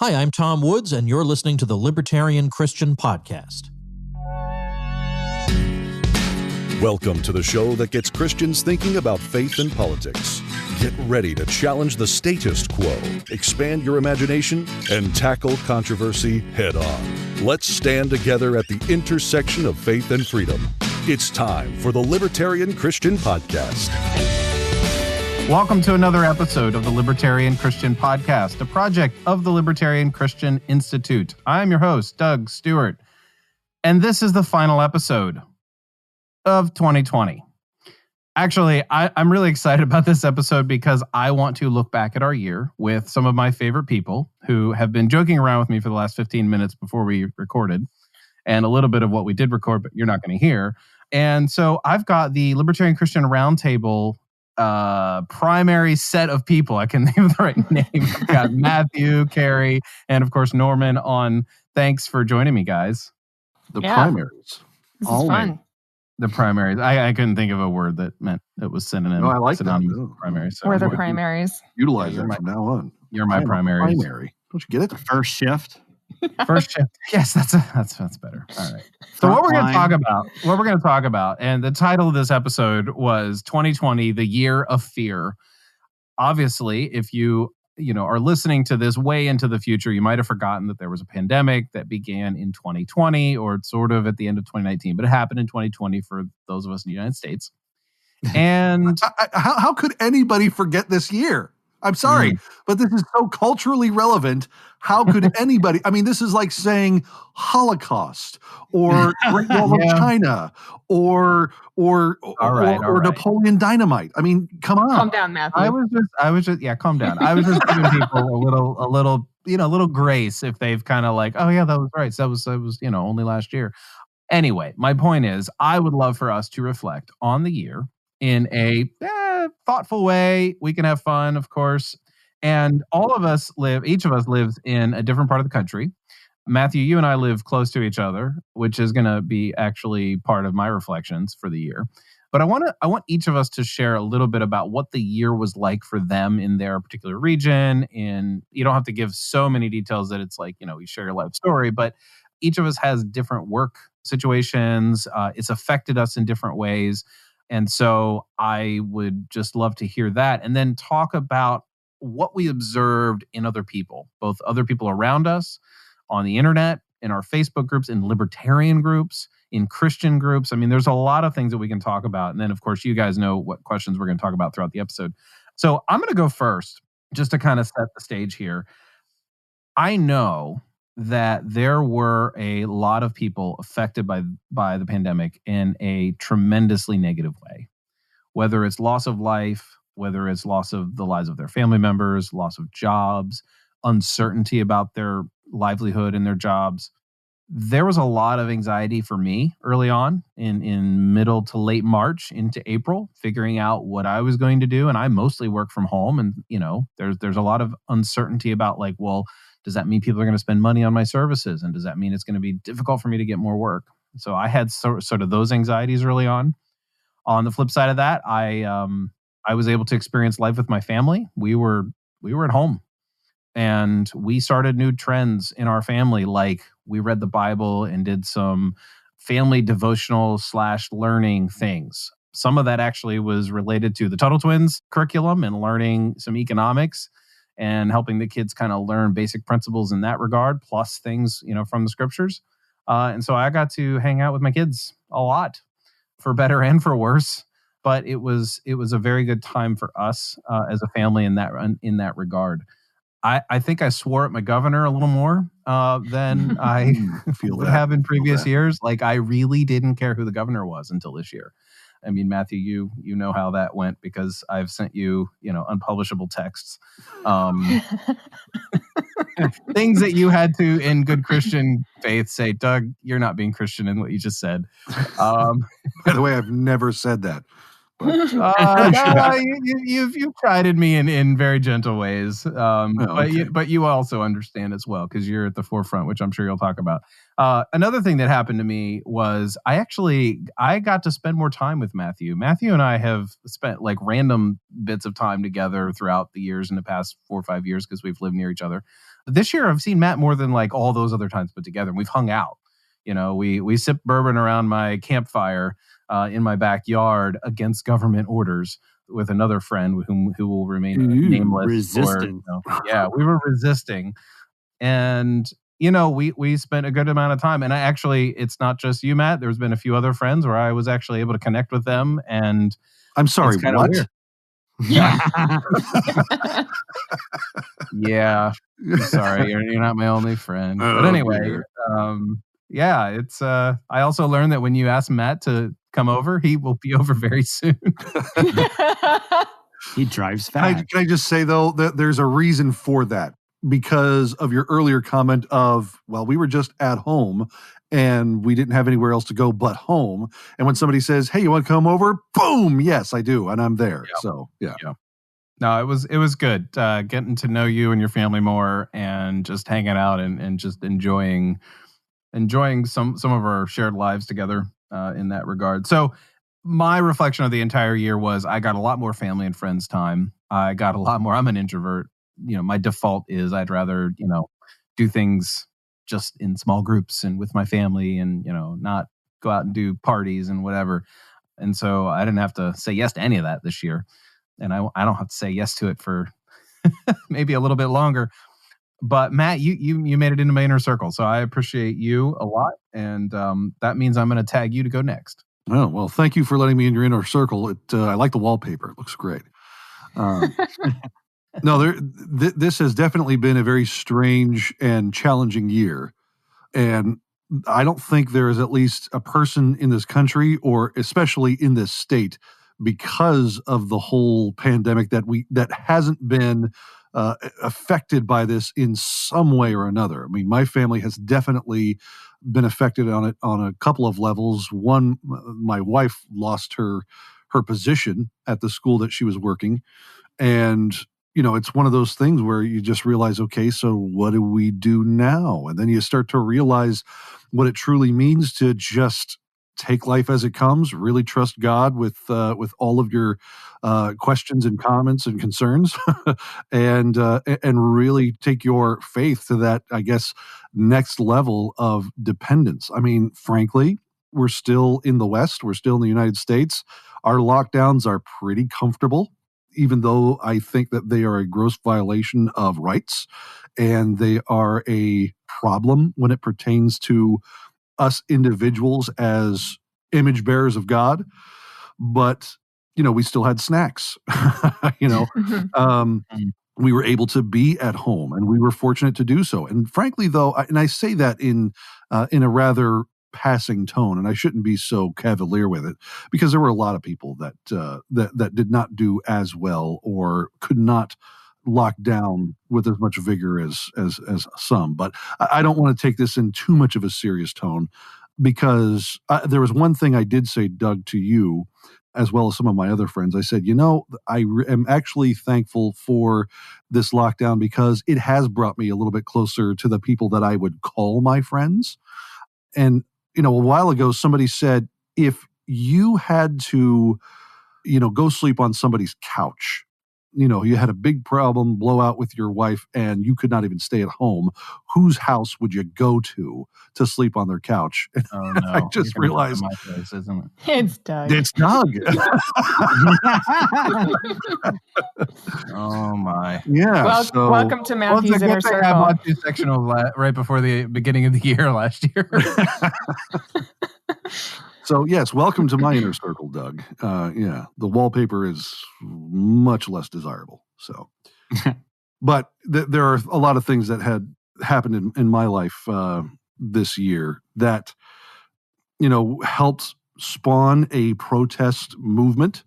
Hi, I'm Tom Woods, and you're listening to the Libertarian Christian Podcast. Welcome to the show that gets Christians thinking about faith and politics. Get ready to challenge the status quo, expand your imagination, and tackle controversy head on. Let's stand together at the intersection of faith and freedom. It's time for the Libertarian Christian Podcast. Welcome to another episode of the Libertarian Christian Podcast, a project of the Libertarian Christian Institute. I'm your host, Doug Stewart, and this is the final episode of 2020. Actually, I'm really excited about this episode because I want to look back at our year with some of my favorite people who have been joking around with me for the last 15 minutes before we recorded, and a little bit of what we did record, but you're not going to hear. And so I've got the Libertarian Christian Roundtable primary set of people. I can think of the right name. I've got Matthew, Kerry, and of course Norman on. Thanks for joining me, guys. The primaries. This is fun. The primaries. I couldn't think of a word that meant it was synonym. No, I like synonymous that. with primaries. So We're the primaries. Utilize that from now on. You're my primaries. Primary. Don't you get it? First shift. First shift. Yes, that's better. All right. So what we're going to talk about, and the title of this episode was 2020, the year of fear. Obviously, if you are listening to this way into the future, you might have forgotten that there was a pandemic that began in 2020 or sort of at the end of 2019, but it happened in 2020 for those of us in the United States. And how could anybody forget this year? I'm sorry, but this is so culturally relevant. How could anybody? I mean, this is like saying Holocaust or Great Wall of China or Napoleon Dynamite. I mean, come on. Calm down, Matthew. I was just calm down. I was just giving people a little grace if they've kind of like, oh yeah, that was right. That was only last year. Anyway, my point is, I would love for us to reflect on the year in a thoughtful way. We can have fun, of course. And each of us lives in a different part of the country. Matthew, you and I live close to each other, which is going to be actually part of my reflections for the year. But I want each of us to share a little bit about what the year was like for them in their particular region. And you don't have to give so many details that it's like, you share your life story, but each of us has different work situations. It's affected us in different ways. And so I would just love to hear that and then talk about what we observed in other people, both other people around us, on the internet, in our Facebook groups, in libertarian groups, in Christian groups. I mean, there's a lot of things that we can talk about. And then, of course, you guys know what questions we're going to talk about throughout the episode. So I'm going to go first just to kind of set the stage here. I know that there were a lot of people affected by the pandemic in a tremendously negative way, whether it's loss of life, whether it's loss of the lives of their family members, loss of jobs, uncertainty about their livelihood and their jobs. There was a lot of anxiety for me early on in middle to late March into April, figuring out what I was going to do. And I mostly work from home. And, there's a lot of uncertainty about like, well, does that mean people are going to spend money on my services? And does that mean it's going to be difficult for me to get more work? So I had sort of those anxieties early on. On the flip side of that, I was able to experience life with my family. We were at home, and we started new trends in our family. Like we read the Bible and did some family devotional / learning things. Some of that actually was related to the Tuttle Twins curriculum and learning some economics and helping the kids kind of learn basic principles in that regard, plus things, from the scriptures. And so I got to hang out with my kids a lot, for better and for worse. But it was a very good time for us as a family in that regard. I think I swore at my governor a little more than I would have in previous years. Like I really didn't care who the governor was until this year. I mean, Matthew, you know how that went because I've sent you, unpublishable texts. Things that you had to, in good Christian faith, say, Doug, you're not being Christian in what you just said. By the way, I've never said that. No, you've chided me in very gentle ways, but you also understand as well because you're at the forefront, which I'm sure you'll talk about. Another thing that happened to me was I got to spend more time with Matthew. Matthew and I have spent like random bits of time together throughout the years in the past 4 or 5 years because we've lived near each other. This year, I've seen Matt more than like all those other times put together, and we've hung out. We sip bourbon around my campfire in my backyard against government orders with another friend who will remain nameless. Resisting. We were resisting. And, we spent a good amount of time. And it's not just you, Matt. There's been a few other friends where I was actually able to connect with them. And I'm sorry, what? Weird. Yeah. Yeah. I'm sorry. You're not my only friend. But anyway, it's I also learned that when you ask Matt to come over, he will be over very soon. He drives fast. Can I just say though that there's a reason for that, because of your earlier comment of, well, we were just at home and we didn't have anywhere else to go but home. And when somebody says, hey, you want to come over? Boom. Yes, I do. And I'm there. Yep. So, yeah. No, it was good getting to know you and your family more and just hanging out and just enjoying some of our shared lives together in that regard. So my reflection of the entire year was I got a lot more family and friends time. I got a lot more. I'm an introvert. My default is I'd rather, do things just in small groups and with my family and, not go out and do parties and whatever. And so I didn't have to say yes to any of that this year. And I don't have to say yes to it for maybe a little bit longer. But Matt, you made it into my inner circle, so I appreciate you a lot, and that means I'm going to tag you to go next. Oh, well, thank you for letting me in your inner circle. I like the wallpaper; it looks great. No, this has definitely been a very strange and challenging year, and I don't think there is at least a person in this country, or especially in this state, because of the whole pandemic that hasn't been affected by this in some way or another. I mean, my family has definitely been affected on it on a couple of levels. One, my wife lost her position at the school that she was working, and it's one of those things where you just realize, okay, so what do we do now? And then you start to realize what it truly means to just take life as it comes, really trust God with all of your questions and comments and concerns, and really take your faith to that, I guess, next level of dependence. I mean, frankly, we're still in the West. We're still in the United States. Our lockdowns are pretty comfortable, even though I think that they are a gross violation of rights, and they are a problem when it pertains to us individuals as image bearers of God. But, we still had snacks, we were able to be at home, and we were fortunate to do so. And frankly, though, and I say that in a rather passing tone, and I shouldn't be so cavalier with it, because there were a lot of people that did not do as well or could not lock down with as much vigor as some. But I don't want to take this in too much of a serious tone, because there was one thing I did say, Doug, to you, as well as some of my other friends. I said, I am actually thankful for this lockdown because it has brought me a little bit closer to the people that I would call my friends. And, a while ago, somebody said, if you had to, go sleep on somebody's couch, you had a big problem, blowout with your wife, and you could not even stay at home, whose house would you go to sleep on their couch? And oh, no. I just realized, my place, isn't it? It's Doug. It's Doug. Oh my! Yeah. Welcome to Matthew's inner circle. I watched you sectional right before the beginning of the year last year. So yes, welcome to my inner circle, Doug. The wallpaper is much less desirable. So, but there are a lot of things that had happened in my life this year that helped spawn a protest movement.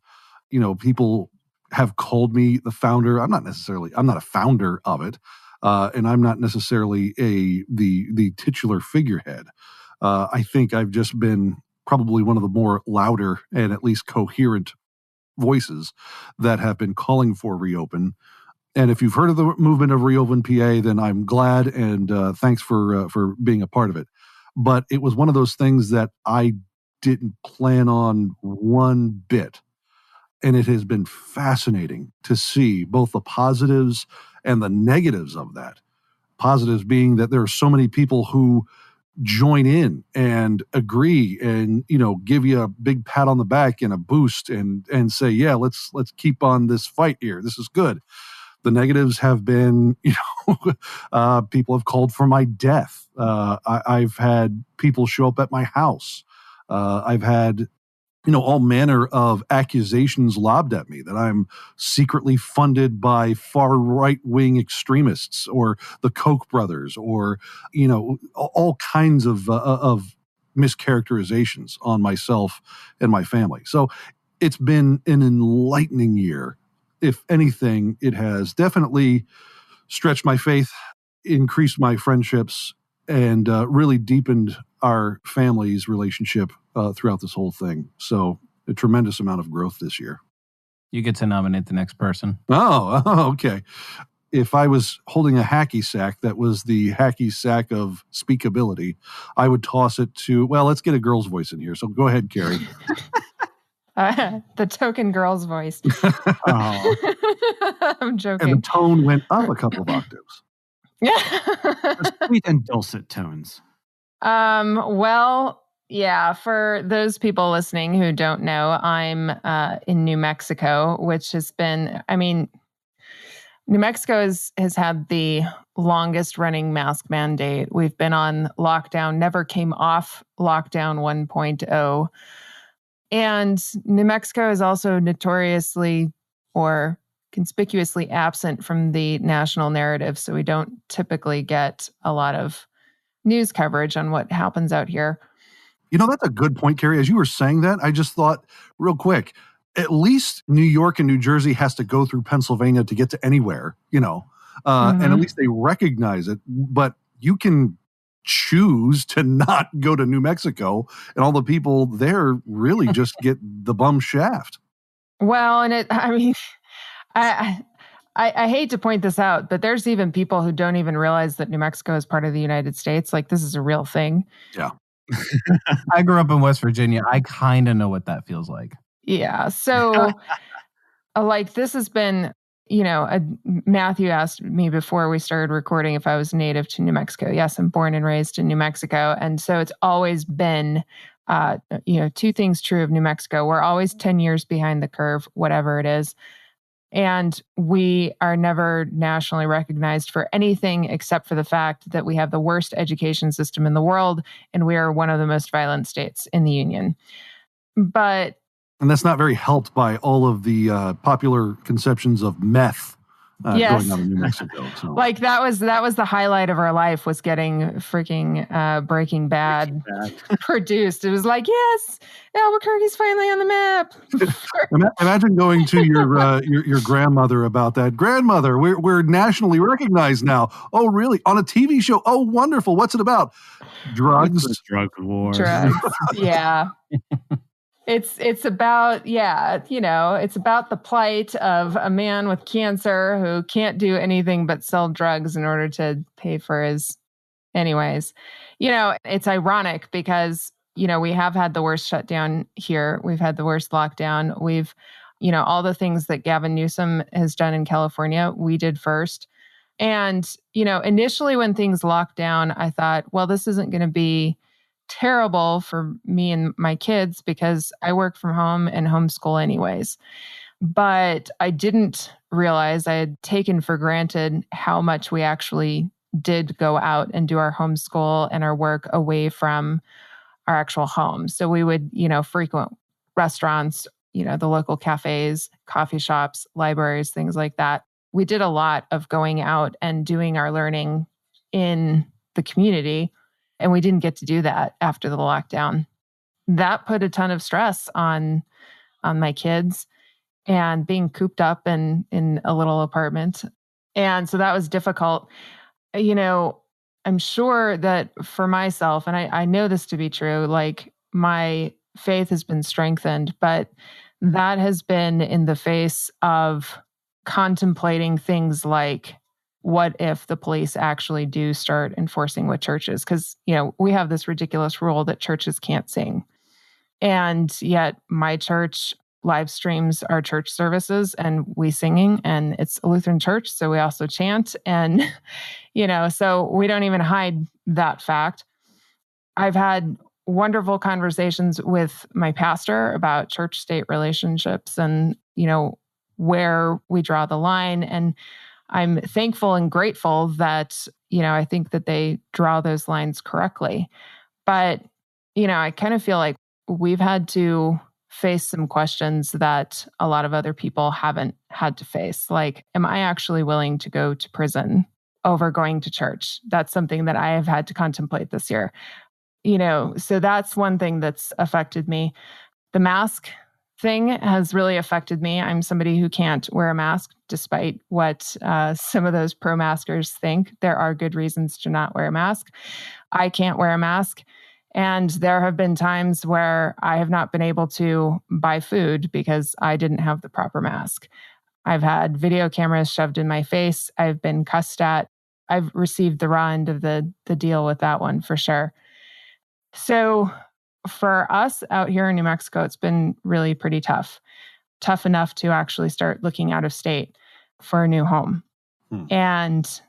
People have called me the founder. I'm not a founder of it, and I'm not necessarily the titular figurehead. I think I've just been probably one of the more louder and at least coherent voices that have been calling for reopen. And if you've heard of the movement of Reopen PA, then I'm glad, and thanks for being a part of it. But it was one of those things that I didn't plan on one bit. And it has been fascinating to see both the positives and the negatives of that. Positives being that there are so many people who join in and agree and, give you a big pat on the back and a boost and say, yeah, let's keep on this fight here. This is good. The negatives have been, people have called for my death. I've had people show up at my house. I've had all manner of accusations lobbed at me that I'm secretly funded by far right-wing extremists or the Koch brothers or, all kinds of mischaracterizations on myself and my family. So it's been an enlightening year. If anything, it has definitely stretched my faith, increased my friendships, and really deepened our family's relationship throughout this whole thing. So a tremendous amount of growth this year. You get to nominate the next person. Oh, okay. If I was holding a hacky sack that was the hacky sack of speakability, I would toss it to, let's get a girl's voice in here. So go ahead, Kerry. The token girl's voice. Oh. I'm joking. And the tone went up a couple of octaves. Yeah. Sweet and dulcet tones. Yeah, for those people listening who don't know, I'm in New Mexico, which has been, New Mexico has had the longest running mask mandate. We've been on lockdown, never came off lockdown 1.0. And New Mexico is also notoriously or conspicuously absent from the national narrative. So we don't typically get a lot of news coverage on what happens out here. That's a good point, Kerry. As you were saying that, I just thought real quick, at least New York and New Jersey has to go through Pennsylvania to get to anywhere, and at least they recognize it. But you can choose to not go to New Mexico, and all the people there really just get the bum shaft. Well, and I hate to point this out, but there's even people who don't even realize that New Mexico is part of the United States. Like, this is a real thing. Yeah. I grew up in West Virginia. I kind of know what that feels like. Yeah. So, this has been, Matthew asked me before we started recording if I was native to New Mexico. Yes, I'm born and raised in New Mexico. And so it's always been, two things true of New Mexico. We're always 10 years behind the curve, whatever it is. And we are never nationally recognized for anything except for the fact that we have the worst education system in the world, and we are one of the most violent states in the union. And that's not very helped by all of the popular conceptions of meth going on in New Mexico. So. That was the highlight of our life, was getting freaking Breaking Bad produced. It was like, yes, Albuquerque's finally on the map. Imagine going to your grandmother about that. Grandmother, we're nationally recognized now. Oh, really? On a TV show? Oh, wonderful. What's it about? Drugs. Drug war. Drugs. Yeah. It's about, it's about the plight of a man with cancer who can't do anything but sell drugs in order to pay for his, anyways. It's ironic because, we have had the worst shutdown here. We've had the worst lockdown. We've, all the things that Gavin Newsom has done in California, we did first. And, initially when things locked down, I thought, well, this isn't going to be terrible for me and my kids because I work from home and homeschool anyways. But I didn't realize, I had taken for granted how much we actually did go out and do our homeschool and our work away from our actual home. So we would, frequent restaurants, the local cafes, coffee shops, libraries, things like that. We did a lot of going out and doing our learning in the community. And we didn't get to do that after the lockdown. That put a ton of stress on my kids and being cooped up in a little apartment. And so that was difficult. I'm sure that for myself, and I know this to be true, my faith has been strengthened, but that has been in the face of contemplating things like, what if the police actually do start enforcing with churches? Because, we have this ridiculous rule that churches can't sing. And yet my church live streams our church services and we singing, and it's a Lutheran church, so we also chant. And, so we don't even hide that fact. I've had wonderful conversations with my pastor about church-state relationships and, where we draw the line. And I'm thankful and grateful that, I think that they draw those lines correctly. But, I kind of feel like we've had to face some questions that a lot of other people haven't had to face. Like, am I actually willing to go to prison over going to church? That's something that I have had to contemplate this year. So that's one thing that's affected me. The mask thing has really affected me. I'm somebody who can't wear a mask, despite what some of those pro-maskers think. There are good reasons to not wear a mask. I can't wear a mask. And there have been times where I have not been able to buy food because I didn't have the proper mask. I've had video cameras shoved in my face. I've been cussed at. I've received the raw end of the deal with that one for sure. So for us out here in New Mexico, it's been really pretty tough. Tough enough to actually start looking out of state for a new home. And,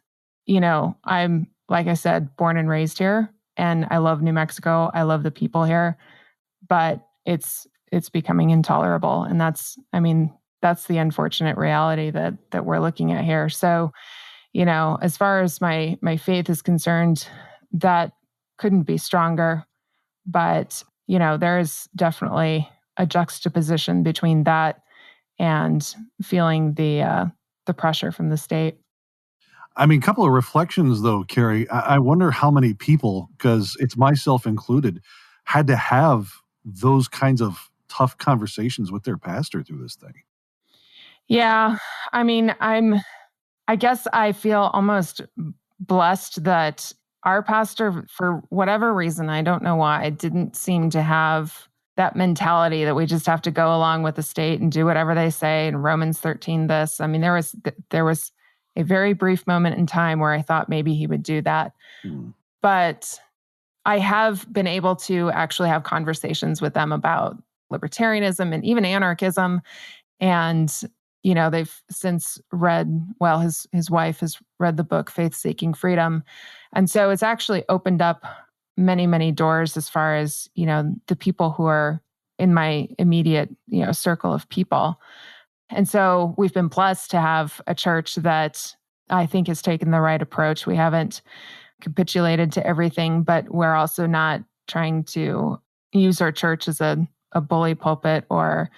I'm, like I said, born and raised here, and I love New Mexico. I love the people here, but it's becoming intolerable. And that's the unfortunate reality that we're looking at here. So, as far as my faith is concerned, that couldn't be stronger. But, there's definitely a juxtaposition between that and feeling the pressure from the state. A couple of reflections, though, Kerry. I wonder how many people, because it's myself included, had to have those kinds of tough conversations with their pastor through this thing. Yeah. I guess I feel almost blessed that our pastor, for whatever reason, I don't know why, didn't seem to have that mentality that we just have to go along with the state and do whatever they say. And Romans 13 this. There was a very brief moment in time where I thought maybe he would do that. But I have been able to actually have conversations with them about libertarianism and even anarchism. And, they've since read, his wife has read the book, Faith Seeking Freedom. And so it's actually opened up many, many doors as far as, the people who are in my immediate, circle of people. And so we've been blessed to have a church that I think has taken the right approach. We haven't capitulated to everything, but we're also not trying to use our church as a bully pulpit or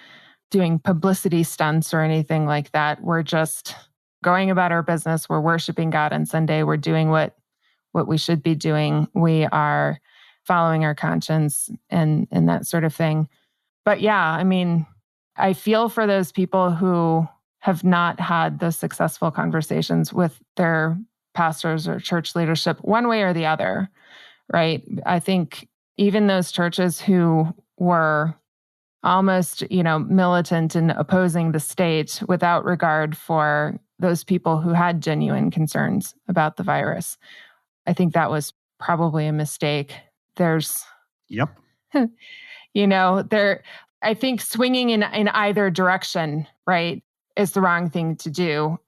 doing publicity stunts or anything like that. We're just going about our business. We're worshiping God on Sunday. We're doing what we should be doing. We are following our conscience and that sort of thing. But yeah, I feel for those people who have not had those successful conversations with their pastors or church leadership one way or the other, right? I think even those churches who were almost, militant in opposing the state without regard for those people who had genuine concerns about the virus. I think that was probably a mistake. Yep. I think swinging in either direction, right, is the wrong thing to do.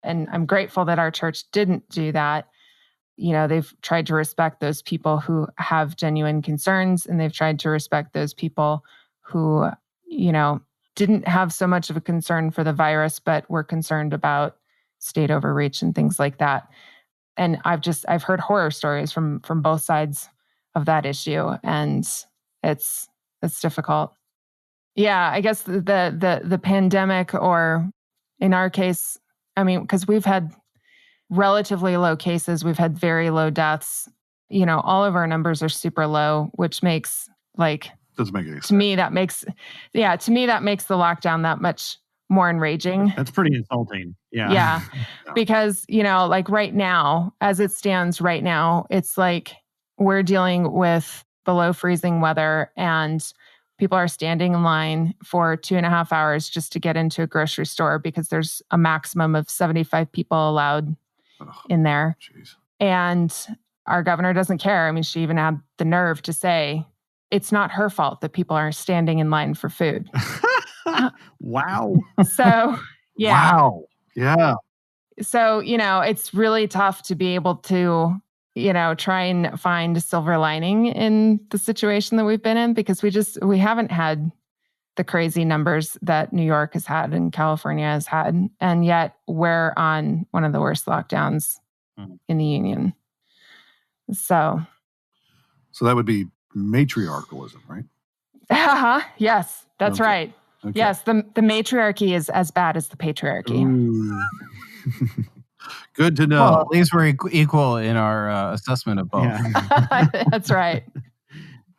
And I'm grateful that our church didn't do that. They've tried to respect those people who have genuine concerns, and they've tried to respect those people who, didn't have so much of a concern for the virus, but were concerned about state overreach and things like that. And I've heard horror stories from both sides of that issue, and it's difficult. Yeah, I guess the pandemic, or in our case, because we've had relatively low cases, we've had very low deaths. All of our numbers are super low, which makes doesn't make any sense. To me, that makes the lockdown that much more enraging. That's pretty insulting. Yeah. Yeah. Because, right now, as it stands right now, it's like we're dealing with below freezing weather, and People are standing in line for 2.5 hours just to get into a grocery store because there's a maximum of 75 people allowed in there. Jeez. And our governor doesn't care. I mean, she even had the nerve to say it's not her fault that people are standing in line for food. Wow. So, yeah. Wow. Yeah. So, it's really tough to be able to, try and find a silver lining in the situation that we've been in, because we haven't had the crazy numbers that New York has had and California has had. And yet we're on one of the worst lockdowns in the union. So that would be matriarchalism, right? Yes, that's right. Okay. Yes, the matriarchy is as bad as the patriarchy. Good to know. Well, at least we're equal in our assessment of both. Yeah. That's right.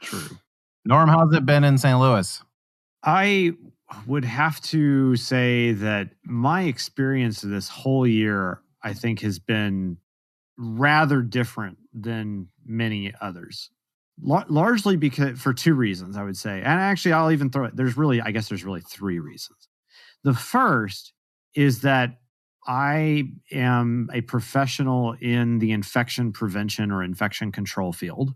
True. Norm, how's it been in St. Louis? I would have to say that my experience of this whole year, I think, has been rather different than many others. Largely because for two reasons, I would say. And actually, I'll even throw it. There's really three reasons. The first is that I am a professional in the infection prevention or infection control field.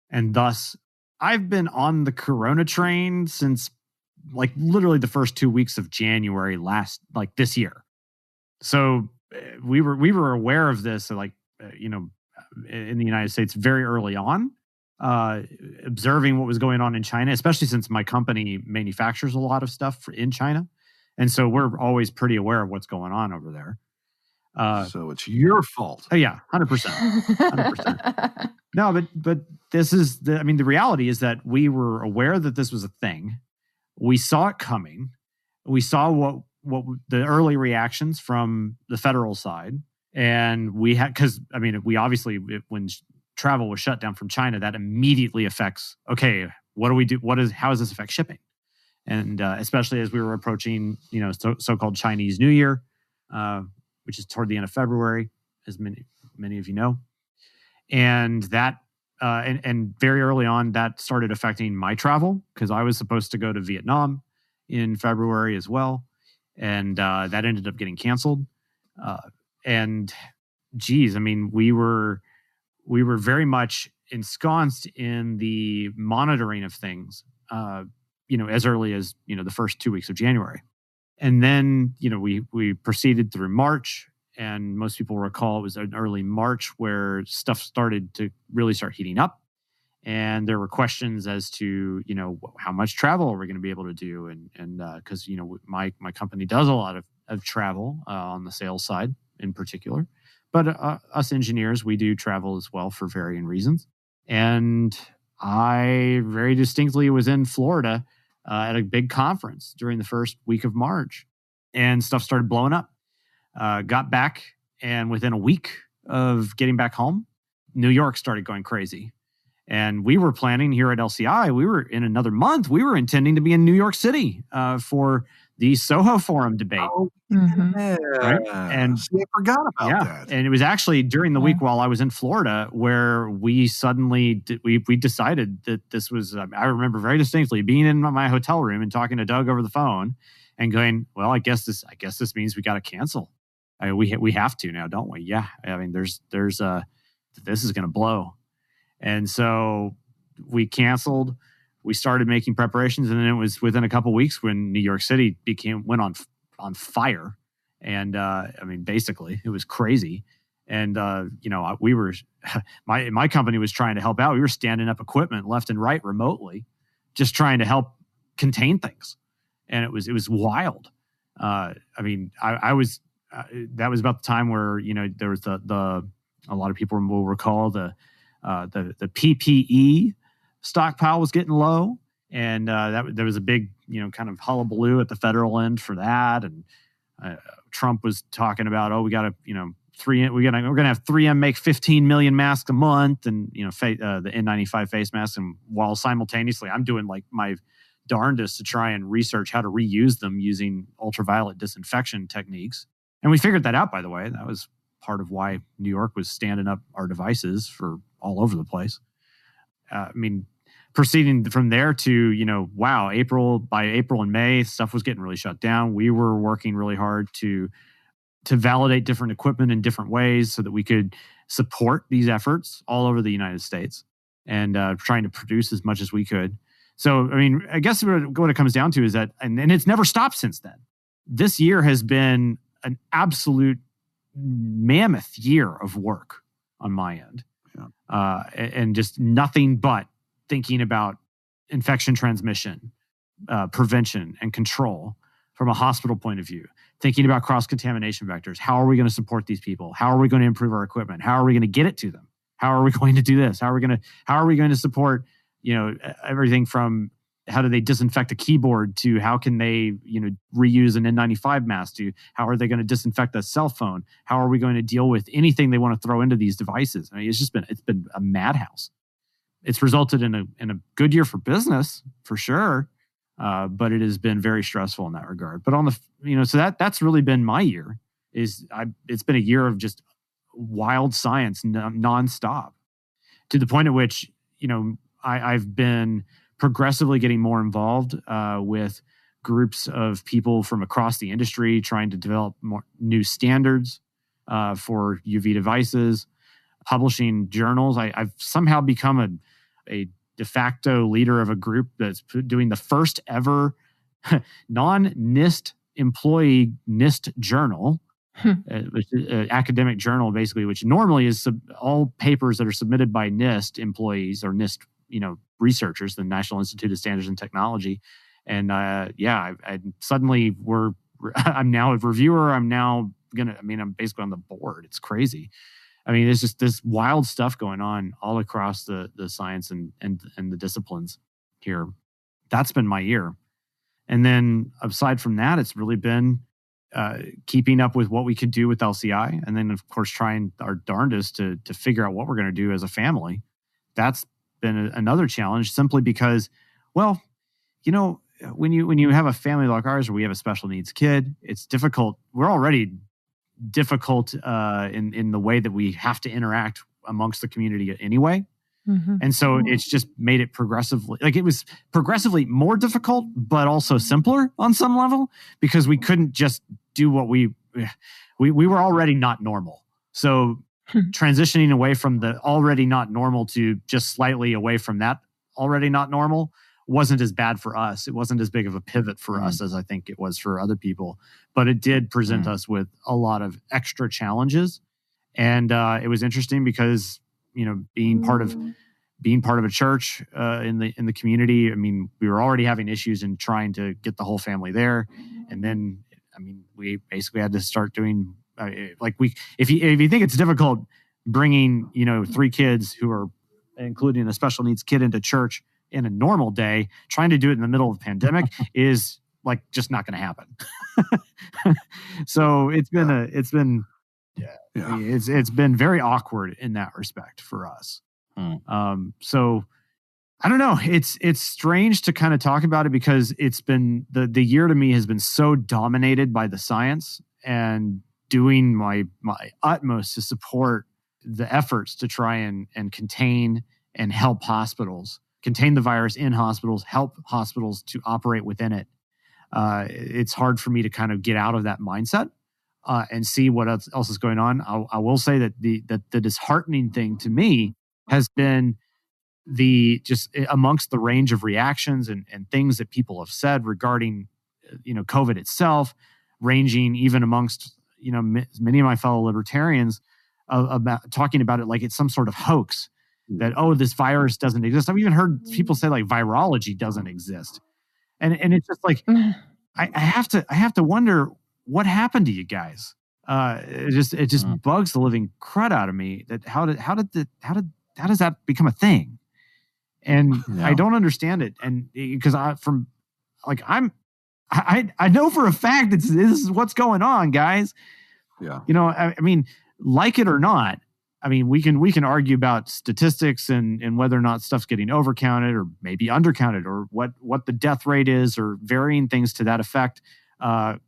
And thus, I've been on the corona train since literally the first 2 weeks of January this year. So we were aware of this, in the United States very early on, observing what was going on in China, especially since my company manufactures a lot of stuff in China. And so we're always pretty aware of what's going on over there. So it's your fault. Oh yeah, 100%. 100%. No, but this is the reality is that we were aware that this was a thing. We saw it coming. We saw what the early reactions from the federal side. And we had, we obviously, when travel was shut down from China, that immediately affects, okay, what do we do? How does this affect shipping? And especially as we were approaching, so-called Chinese New Year, which is toward the end of February, as many of you know. And that, and very early on, that started affecting my travel because I was supposed to go to Vietnam in February as well. And that ended up getting canceled. And geez, we were very much ensconced in the monitoring of things, as early as, the first 2 weeks of January. And then, we proceeded through March, and most people recall it was in early March where stuff started to really start heating up. And there were questions as to, how much travel are we going to be able to do? And because, my company does a lot of travel on the sales side in particular. But us engineers, we do travel as well for varying reasons. And I very distinctly was in Florida at a big conference during the first week of March. And stuff started blowing up. Got back, and within a week of getting back home, New York started going crazy. And we were planning here at LCI, we were in another month, we were intending to be in New York City for the Soho Forum debate. Oh, Mhm. Right? And see, I forgot about that. And it was actually during the week while I was in Florida where we suddenly we decided that this was. I remember very distinctly being in my hotel room and talking to Doug over the phone and going, "Well, I guess this means we got to cancel. We have to now, don't we? Yeah. There's this is going to blow." And so we canceled. We started making preparations, and then it was within a couple of weeks when New York City went on fire. And basically, it was crazy. And we were my company was trying to help out. We were standing up equipment left and right remotely, just trying to help contain things. And it was wild. I was that was about the time where there was a lot of people will recall the PPE stockpile was getting low, and there was a big kind of hullabaloo at the federal end for that. And Trump was talking about, we got to we're gonna have 3M make 15 million masks a month, and the N95 face masks, and while simultaneously I'm doing my darndest to try and research how to reuse them using ultraviolet disinfection techniques. And we figured that out, by the way. That was part of why New York was standing up our devices for all over the place. proceeding from there to, wow, by April and May, stuff was getting really shut down. We were working really hard to validate different equipment in different ways so that we could support these efforts all over the United States and trying to produce as much as we could. So, I guess what it comes down to is that, and it's never stopped since then. This year has been an absolute mammoth year of work on my end. Yeah. And just nothing but thinking about infection transmission, prevention, and control from a hospital point of view. Thinking about cross-contamination vectors. How are we going to support these people? How are we going to improve our equipment? How are we going to get it to them? How are we going to do this? How are we going to support, everything from how do they disinfect a keyboard to how can they, reuse an N95 mask to how are they going to disinfect a cell phone? How are we going to deal with anything they want to throw into these devices? It's been a madhouse. It's resulted in a good year for business for sure. But it has been very stressful in that regard. But on the, so that's really been my year. It's been a year of just wild science nonstop, to the point at which I've been progressively getting more involved with groups of people from across the industry trying to develop more new standards for UV devices, publishing journals. I've somehow become a de facto leader of a group that's doing the first ever non-NIST employee NIST journal, which is an academic journal, basically, which normally is all papers that are submitted by NIST employees or NIST, researchers, the National Institute of Standards and Technology. And I suddenly I'm now a reviewer. I'm basically on the board. It's crazy. There's just this wild stuff going on all across the science and the disciplines here. That's been my year. And then aside from that, it's really been keeping up with what we could do with LCI. And then, of course, trying our darndest to figure out what we're going to do as a family. That's been another challenge, simply because, when you have a family like ours, where we have a special needs kid, it's difficult. We're already difficult in the way that we have to interact amongst the community anyway. Mm-hmm. And so it's just made it it was progressively more difficult, but also simpler on some level, because we couldn't just do what we were already not normal. So transitioning away from the already not normal to just slightly away from that already not normal wasn't as bad for us. It wasn't as big of a pivot for us as I think it was for other people, but it did present us with a lot of extra challenges. And it was interesting because, being part of a church in the community, we were already having issues in trying to get the whole family there. And then, we basically had to start doing, if you think it's difficult bringing, 3 kids who are including a special needs kid into church in a normal day, trying to do it in the middle of a pandemic is just not going to happen. So it's been very awkward in that respect for us. So I don't know. It's strange to kind of talk about it, because it's been the year to me has been so dominated by the science and doing my utmost to support the efforts to try and contain and help hospitals, contain the virus in hospitals, help hospitals to operate within it. It's hard for me to kind of get out of that mindset and see what else is going on. I will say that the disheartening thing to me has been just amongst the range of reactions and things that people have said regarding, COVID itself, ranging even amongst, many of my fellow libertarians about talking about it like it's some sort of hoax, that, this virus doesn't exist. I've even heard people say virology doesn't exist. And it's just I have to wonder what happened to you guys. It just bugs the living crud out of me that how does that become a thing? And I don't understand it. And because I know for a fact this is what's going on, guys. Yeah. Like it or not, we can argue about statistics and whether or not stuff's getting overcounted or maybe undercounted, or what the death rate is, or varying things to that effect,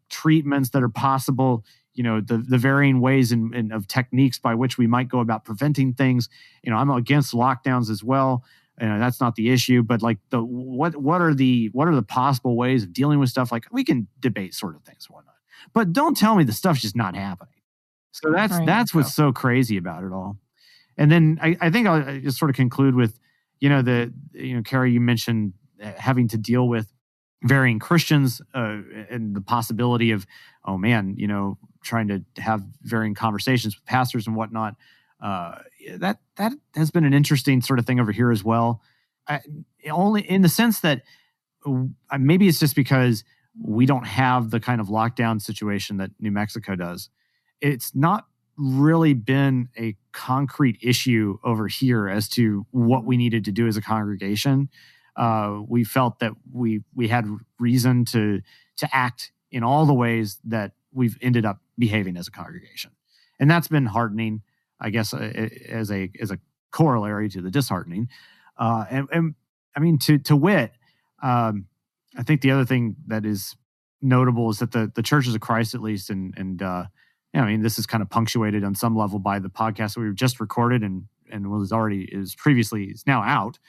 treatments that are possible, the varying ways of techniques by which we might go about preventing things. I'm against lockdowns as well. that's not the issue, but like what are the possible ways of dealing with stuff? Like we can debate sort of things and whatnot, but don't tell me the stuff's just not happening. So that's what's so crazy about it all. And then I think I'll just sort of conclude with, Kerry, you mentioned having to deal with varying Christians and the possibility of, trying to have varying conversations with pastors and whatnot. That has been an interesting sort of thing over here as well. Only in the sense that maybe it's just because we don't have the kind of lockdown situation that New Mexico does. It's not really been a concrete issue over here as to what we needed to do as a congregation. We felt that we had reason to act in all the ways that we've ended up behaving as a congregation, and that's been heartening, I guess, as a corollary to the disheartening. And I mean, to wit, I think the other thing that is notable is that the Churches of Christ, at least, and this is kind of punctuated on some level by the podcast that we just recorded and is now out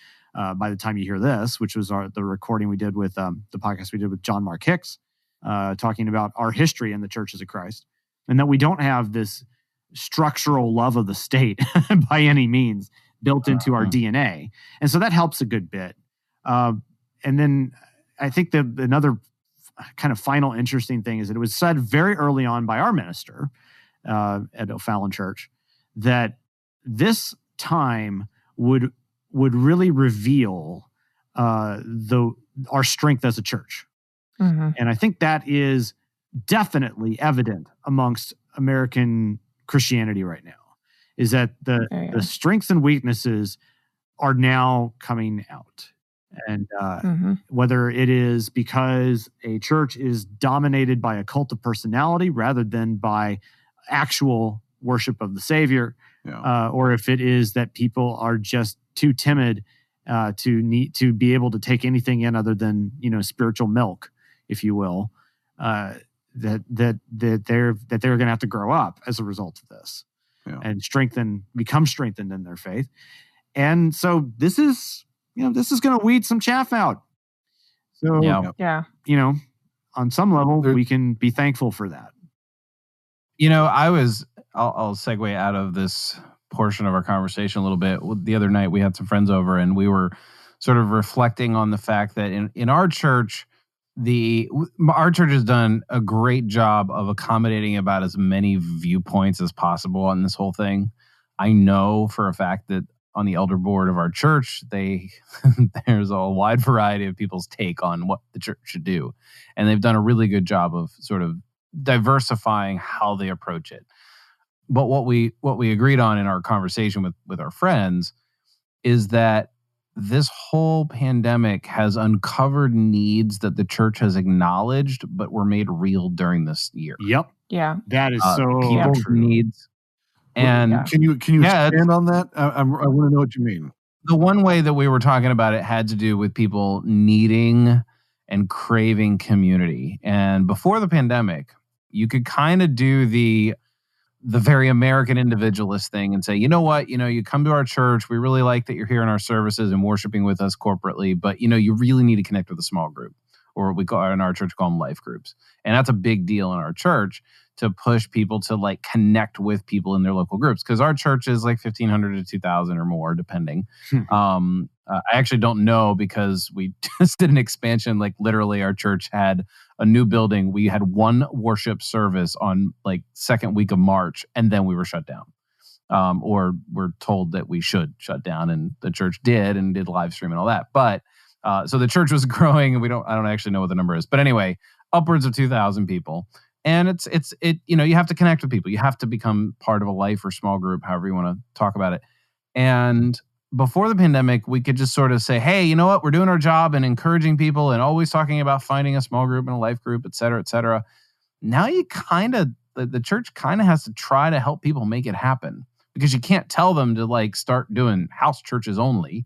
by the time you hear this, which was the recording we did with the podcast we did with John Mark Hicks, talking about our history in the Churches of Christ, and that we don't have this structural love of the state by any means built into our DNA. And so that helps a good bit. And then I think another kind of final interesting thing is that it was said very early on by our minister at O'Fallon Church that this time would really reveal our strength as a church. Mm-hmm. And I think that is definitely evident amongst American Christianity right now, is that the strengths and weaknesses are now coming out. And whether it is because a church is dominated by a cult of personality rather than by actual worship of the Savior, or if it is that people are just too timid to be able to take anything in other than spiritual milk, if you will, that they're going to have to grow up as a result of this and become strengthened in their faith. And so this is going to weed some chaff out. So, on some level, we can be thankful for that. I'll segue out of this portion of our conversation a little bit. The other night, we had some friends over and we were sort of reflecting on the fact that in our church, our church has done a great job of accommodating about as many viewpoints as possible on this whole thing. I know for a fact that on the elder board of our church, there's a wide variety of people's take on what the church should do. And they've done a really good job of sort of diversifying how they approach it. But what we agreed on in our conversation with our friends is that this whole pandemic has uncovered needs that the church has acknowledged, but were made real during this year. Yep. Yeah. That is so people's true. Needs. And can you expand on that? I want to know what you mean. The one way that we were talking about it had to do with people needing and craving community. And before the pandemic, you could kind of do the very American individualist thing and say, you know what, you come to our church. We really like that you're here in our services and worshiping with us corporately, but you really need to connect with a small group, or what we call in our church, call them life groups. And that's a big deal in our church to push people to like connect with people in their local groups. Cause our church is like 1,500 to 2,000 or more, depending. I actually don't know because we just did an expansion. Like literally our church had a new building. We had one worship service on like second week of March, and then we were shut down. Or we're told that we should shut down, and the church did live stream and all that. But so the church was growing, and I don't actually know what the number is. But anyway, upwards of 2,000 people. And it's you have to connect with people. You have to become part of a life or small group, however you want to talk about it. And before the pandemic, we could just sort of say, hey, you know what? We're doing our job and encouraging people and always talking about finding a small group and a life group, et cetera, et cetera. Now the church kind of has to try to help people make it happen, because you can't tell them to like start doing house churches only,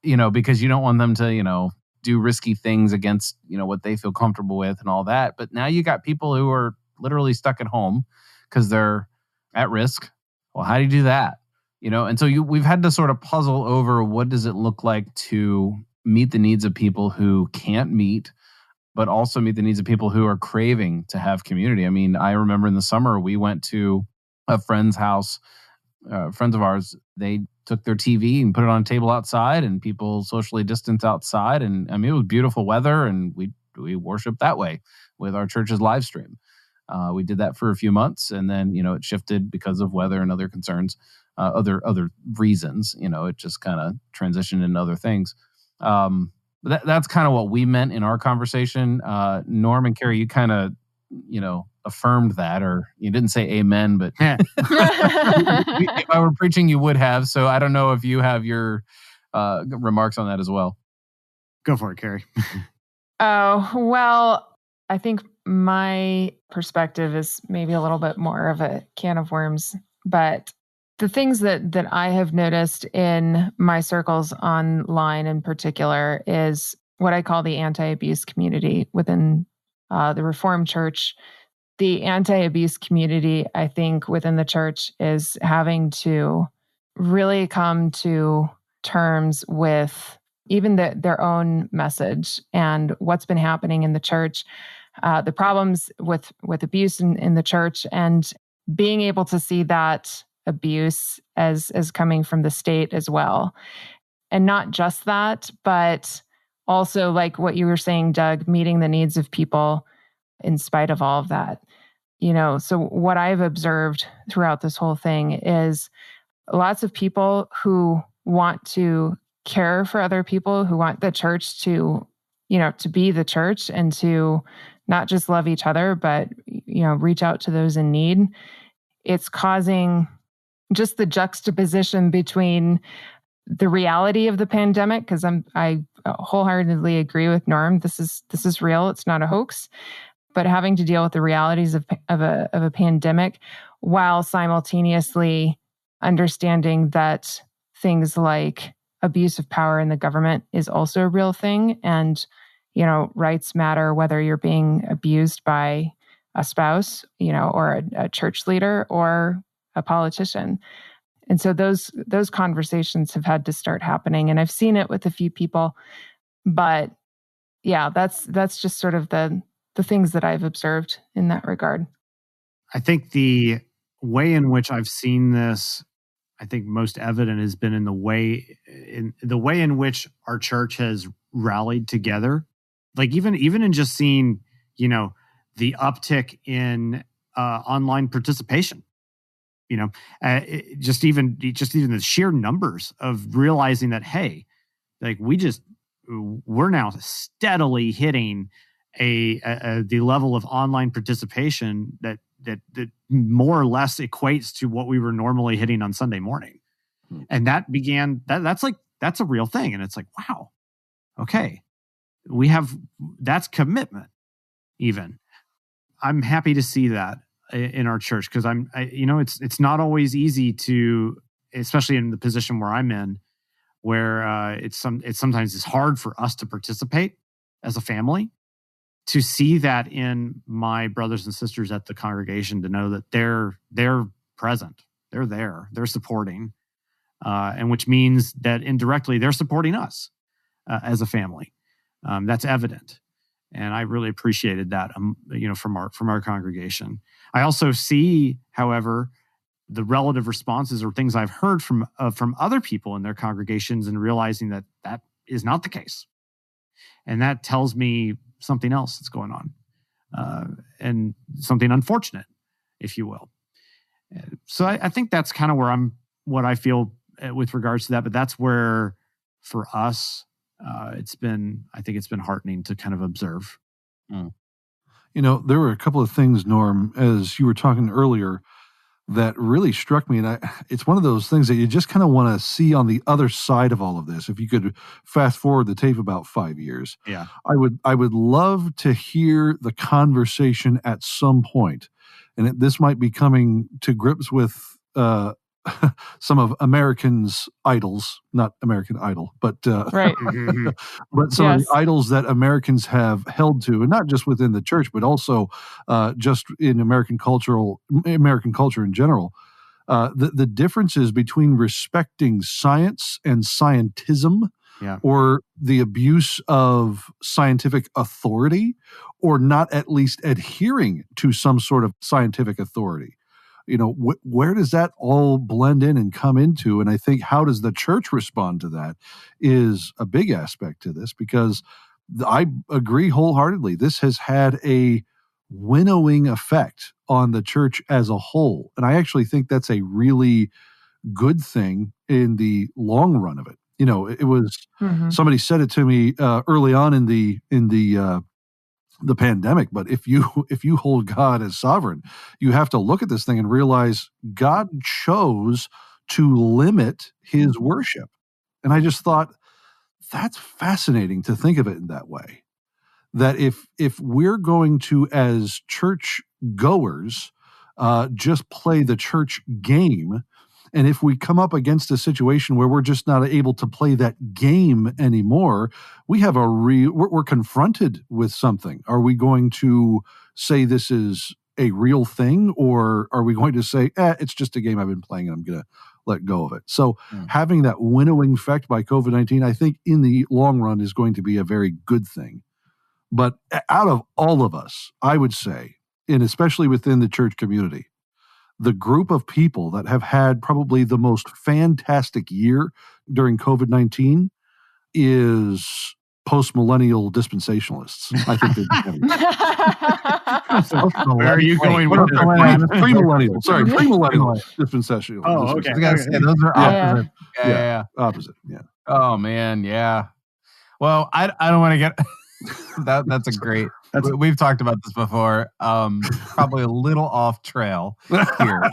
because you don't want them to, do risky things against, what they feel comfortable with and all that. But now you got people who are literally stuck at home because they're at risk. Well, how do you do that? And so we've had to sort of puzzle over what does it look like to meet the needs of people who can't meet, but also meet the needs of people who are craving to have community. I mean, I remember in the summer we went to a friend's house, friends of ours. They took their TV and put it on a table outside, and people socially distanced outside. And I mean, it was beautiful weather, and we worshiped that way with our church's live stream. We did that for a few months, and then it shifted because of weather and other concerns, other reasons. It just kind of transitioned into other things. But that's kind of what we meant in our conversation. Norm and Kerry, you kind of affirmed that, or you didn't say amen, but if I were preaching, you would have. So I don't know if you have your remarks on that as well. Go for it, Kerry. Oh, well, I think my perspective is maybe a little bit more of a can of worms, but the things that I have noticed in my circles online in particular is what I call the anti-abuse community within the Reformed Church. The anti-abuse community, I think, within the church is having to really come to terms with even their own message and what's been happening in the church, the problems with abuse in the church, and being able to see that abuse as coming from the state as well. And not just that, but also like what you were saying, Doug, meeting the needs of people in spite of all of that. So what I've observed throughout this whole thing is lots of people who want to care for other people, who want the church to be the church and to not just love each other, but, reach out to those in need. It's causing just the juxtaposition between the reality of the pandemic, because I wholeheartedly agree with Norm. This is real. It's not a hoax. But having to deal with the realities of a pandemic, while simultaneously understanding that things like abuse of power in the government is also a real thing, and rights matter whether you're being abused by a spouse, or a church leader or a politician. And so those conversations have had to start happening, and I've seen it with a few people. But yeah, that's just sort of the things that I've observed in that regard. I think the way in which I've seen this, I think most evident has been in the way in which our church has rallied together. Like even in just seeing, the uptick in online participation. Just even the sheer numbers of realizing that, hey, like we're now steadily hitting the level of online participation that more or less equates to what we were normally hitting on Sunday morning. And that's a real thing. And it's like, wow, okay, that's commitment. Even I'm happy to see that in our church, because it's not always easy to, especially in the position where I'm in, where it's sometimes hard for us to participate as a family. To see that in my brothers and sisters at the congregation, to know that they're present, they're there, they're supporting, and which means that indirectly they're supporting us as a family. That's evident, and I really appreciated that. From our congregation. I also see, however, the relative responses or things I've heard from other people in their congregations, and realizing that is not the case, and that tells me something else that's going on, and something unfortunate, if you will. So I think that's kind of what I feel with regards to that. But that's where, for us, I think it's been heartening to kind of observe. There were a couple of things, Norm, as you were talking earlier, that really struck me. And it's one of those things that you just kind of want to see on the other side of all of this. If you could fast forward the tape about 5 years, yeah, I would love to hear the conversation at some point. And this might be coming to grips with some of Americans' idols, not American Idol, but right. but some of the idols that Americans have held to, and not just within the church, but also just in American culture in general. the differences between respecting science and scientism, or the abuse of scientific authority, or not at least adhering to some sort of scientific authority. Where does that all blend in and come into? And I think how does the church respond to that is a big aspect to this, because I agree wholeheartedly. This has had a winnowing effect on the church as a whole. And I actually think that's a really good thing in the long run of it. It was somebody said it to me early on in the pandemic, but if you hold God as sovereign, you have to look at this thing and realize God chose to limit his worship. And I just thought that's fascinating to think of it in that way. That if we're going to, as church goers, just play the church game, and if we come up against a situation where we're just not able to play that game anymore, we have we're confronted with something. Are we going to say this is a real thing, or are we going to say, it's just a game I've been playing and I'm going to let go of it? So having that winnowing effect by COVID-19, I think in the long run is going to be a very good thing. But out of all of us, I would say, and especially within the church community, the group of people that have had probably the most fantastic year during COVID-19 is post-millennial dispensationalists. I think Where are you going with this? Premillennial. Sorry, premillennial dispensationalists. Oh, okay. I gotta say, those are opposite. Yeah. Opposite. Yeah. Oh man, yeah. Well, I don't want to get that's a great. We've talked about this before. Probably a little off trail here,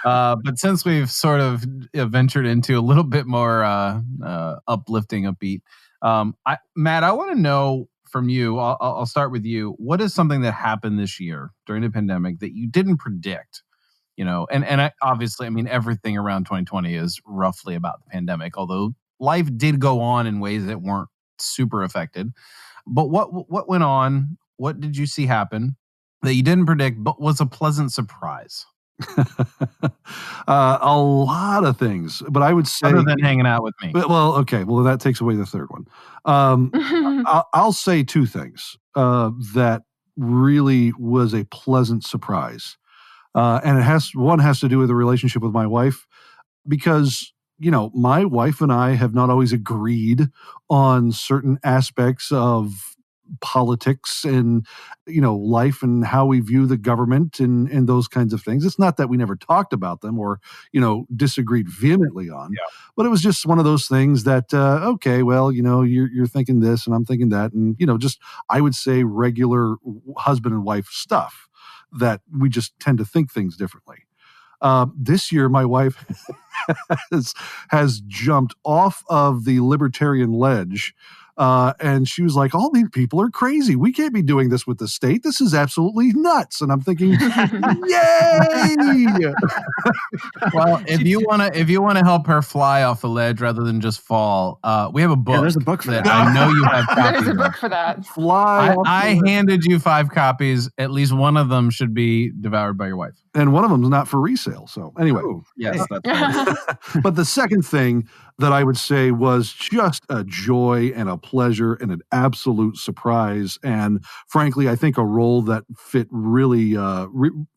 but since we've sort of ventured into a little bit more uplifting, upbeat, Matt, I want to know from you. I'll start with you. What is something that happened this year during the pandemic that you didn't predict? And obviously, I mean, everything around 2020 is roughly about the pandemic, although life did go on in ways that weren't super affected. But what went on? What did you see happen that you didn't predict, but was a pleasant surprise? A lot of things, but I would say, other than hanging out with me. Well, okay. Well, that takes away the third one. I'll say two things that really was a pleasant surprise, and one has to do with the relationship with my wife, because my wife and I have not always agreed on certain aspects of politics and life and how we view the government and those kinds of things. It's not that we never talked about them or disagreed vehemently on, but it was just one of those things that okay, well, you're thinking this and I'm thinking that, and just, I would say, regular husband and wife stuff that we just tend to think things differently. This year, my wife has jumped off of the libertarian ledge, and she was like, all these people are crazy. We can't be doing this with the state. This is absolutely nuts. And I'm thinking, yay! Well, if you want to help her fly off the ledge rather than just fall, we have a book. Yeah, there's a book for that. I know you have copies. There's a book for that. Fly. I handed you 5 copies. At least one of them should be devoured by your wife. And one of them is not for resale. So anyway. Oh, yes. That's right. But the second thing that I would say was just a joy and a pleasure and an absolute surprise. And frankly, I think a role that fit really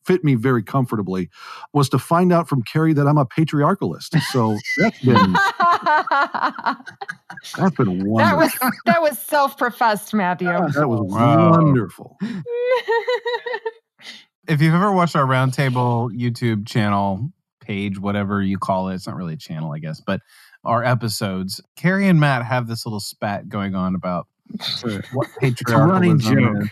fit me very comfortably was to find out from Kerry that I'm a patriarchalist. So that's been wonderful. That was self-professed, Matthew. That was wonderful. If you've ever watched our Roundtable YouTube channel page, whatever you call it, it's not really a channel, I guess, but our episodes, Kerry and Matt have this little spat going on about what patriarchalism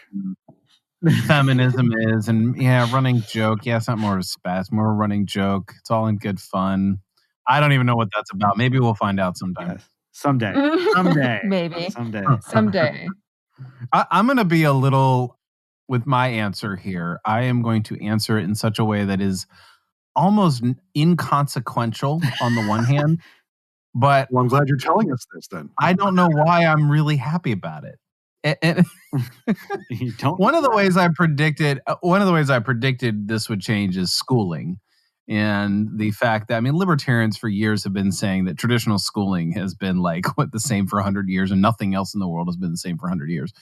is, feminism is, and running joke. Yeah, it's not more of a spat, it's more of a running joke. It's all in good fun. I don't even know what that's about. Maybe we'll find out sometime. Yes. Someday. Maybe. Someday. I'm going to be a little... With my answer here, I am going to answer it in such a way that is almost inconsequential on the one hand, but well, I'm glad you're telling us this then. I don't know why I'm really happy about it. And one of the ways I predicted this would change is schooling. And the fact that, I mean, libertarians for years have been saying that traditional schooling has been like the same for 100 years and nothing else in the world has been the same for 100 years.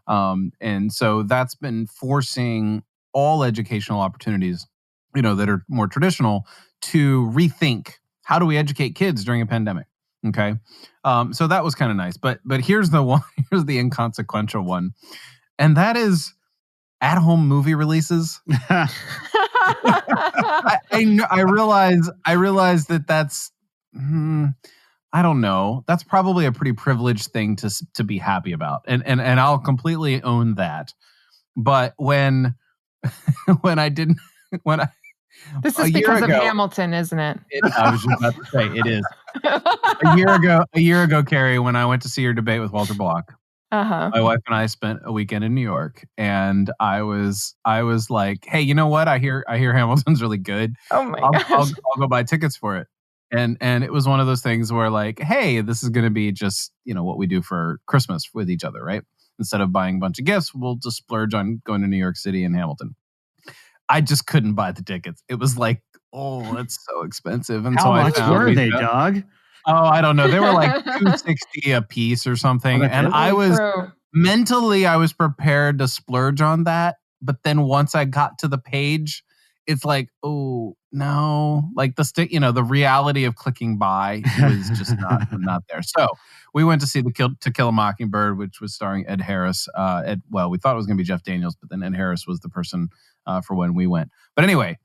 And so that's been forcing all educational opportunities, that are more traditional to rethink, how do we educate kids during a pandemic? Okay. So that was kind of nice. But here's here's the inconsequential one. And that is at-home movie releases. I realize that's I don't know. That's probably a pretty privileged thing to be happy about, and I'll completely own that. But when I didn't when I this is because of Hamilton, isn't it? I was just about to say it is. A year ago, Kerry, when I went to see your debate with Walter Block. My wife and I spent a weekend in New York, and I was like, "Hey, you know what? I hear Hamilton's really good. Oh my gosh. I'll go buy tickets for it." And it was one of those things where like, "Hey, this is going to be just what we do for Christmas with each other, right? Instead of buying a bunch of gifts, we'll just splurge on going to New York City and Hamilton." I just couldn't buy the tickets. It was like, oh, that's so expensive. And how much were they, Doug? Oh, I don't know. They were like $260 a piece or something. And I was mentally, I was prepared to splurge on that. But then once I got to the page, it's like, oh no, like the reality of clicking buy was just not there. So we went to see To Kill a Mockingbird, which was starring Ed Harris. We thought it was going to be Jeff Daniels, but then Ed Harris was the person for when we went. But anyway,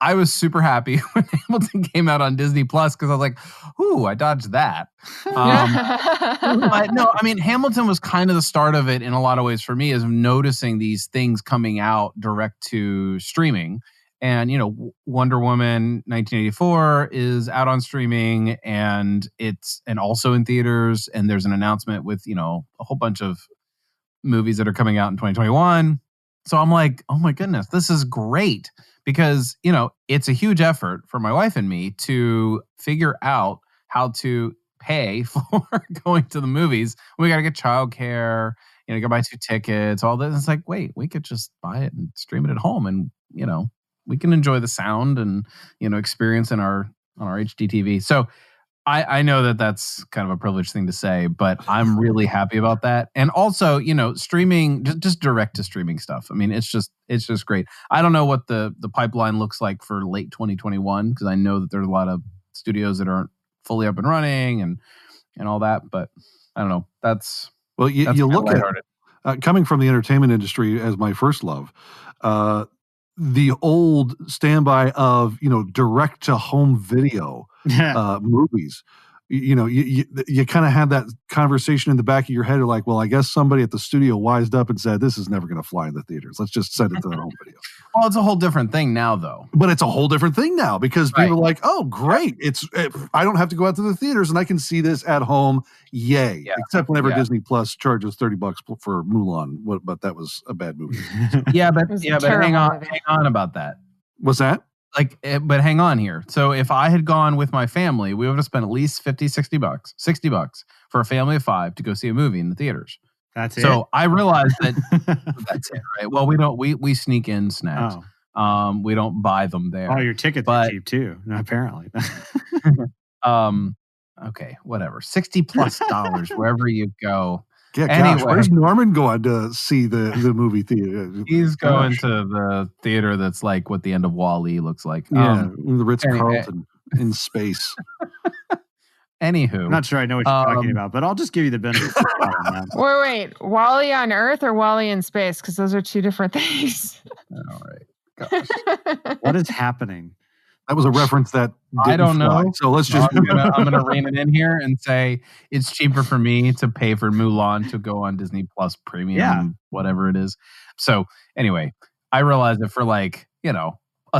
I was super happy when Hamilton came out on Disney Plus because I was like, ooh, I dodged that. But no, I mean, Hamilton was kind of the start of it in a lot of ways for me, is noticing these things coming out direct to streaming. And, Wonder Woman 1984 is out on streaming and also in theaters. And there's an announcement with, a whole bunch of movies that are coming out in 2021. So I'm like, oh my goodness, this is great. Because, it's a huge effort for my wife and me to figure out how to pay for going to the movies. We got to get childcare, you got to buy 2 tickets, all this. It's like, wait, we could just buy it and stream it at home. And, we can enjoy the sound and, experience on our HD TV. So I know that that's kind of a privileged thing to say, but I'm really happy about that. And also, streaming, just direct to streaming stuff. I mean, it's just great. I don't know what the pipeline looks like for late 2021, because I know that there's a lot of studios that aren't fully up and running and all that. But I don't know. That's you look at coming from the entertainment industry as my first love. The old standby of direct to home video movies. You kind of had that conversation in the back of your head. You're like, well, I guess somebody at the studio wised up and said, this is never going to fly in the theaters. Let's just send it to the home video. Well, it's a whole different thing now, though. But it's a whole different thing now because people are like, oh, great. I don't have to go out to the theaters and I can see this at home. Yay. Yeah. Except whenever Disney Plus charges $30 for Mulan. But that was a bad movie. But hang on about that. What's that? But hang on here. So if I had gone with my family, we would have spent at least $60 for a family of 5 to go see a movie in the theaters. That's it. So I realized that that's it, right? Well, we don't. We sneak in snacks. Oh. We don't buy them there. Oh, your tickets are cheap too. Apparently. Okay, whatever. $60+ wherever you go. Yeah, anyway, gosh, where's Norman going to see the movie theater? He's going to the theater that's like what the end of Wall-E looks like. Yeah, the Ritz-Carlton in space. Anywho. I'm not sure I know what you're talking about, but I'll just give you the benefit of that. Wait. Wall-E on Earth or Wall-E in space? Because those are 2 different things. All right. Gosh. What is happening? That was a reference that I don't know. So let's just. I'm gonna rein it in here and say it's cheaper for me to pay for Mulan to go on Disney Plus Premium, whatever it is. So anyway, I realized that for a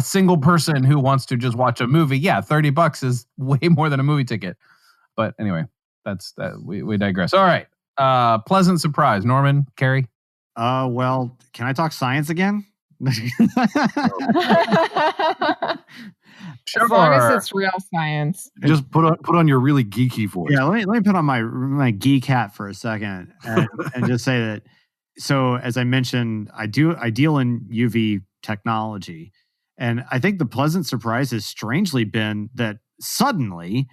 single person who wants to just watch a movie, $30 is way more than a movie ticket. But anyway, that's that. We digress. All right. Pleasant surprise, Norman, Kerry. Well, can I talk science again? As long as it's real science. Just put on your really geeky voice. Yeah, let me put on my geek hat for a second and just say that. So as I mentioned, I deal in UV technology, And I think the pleasant surprise has strangely been that suddenly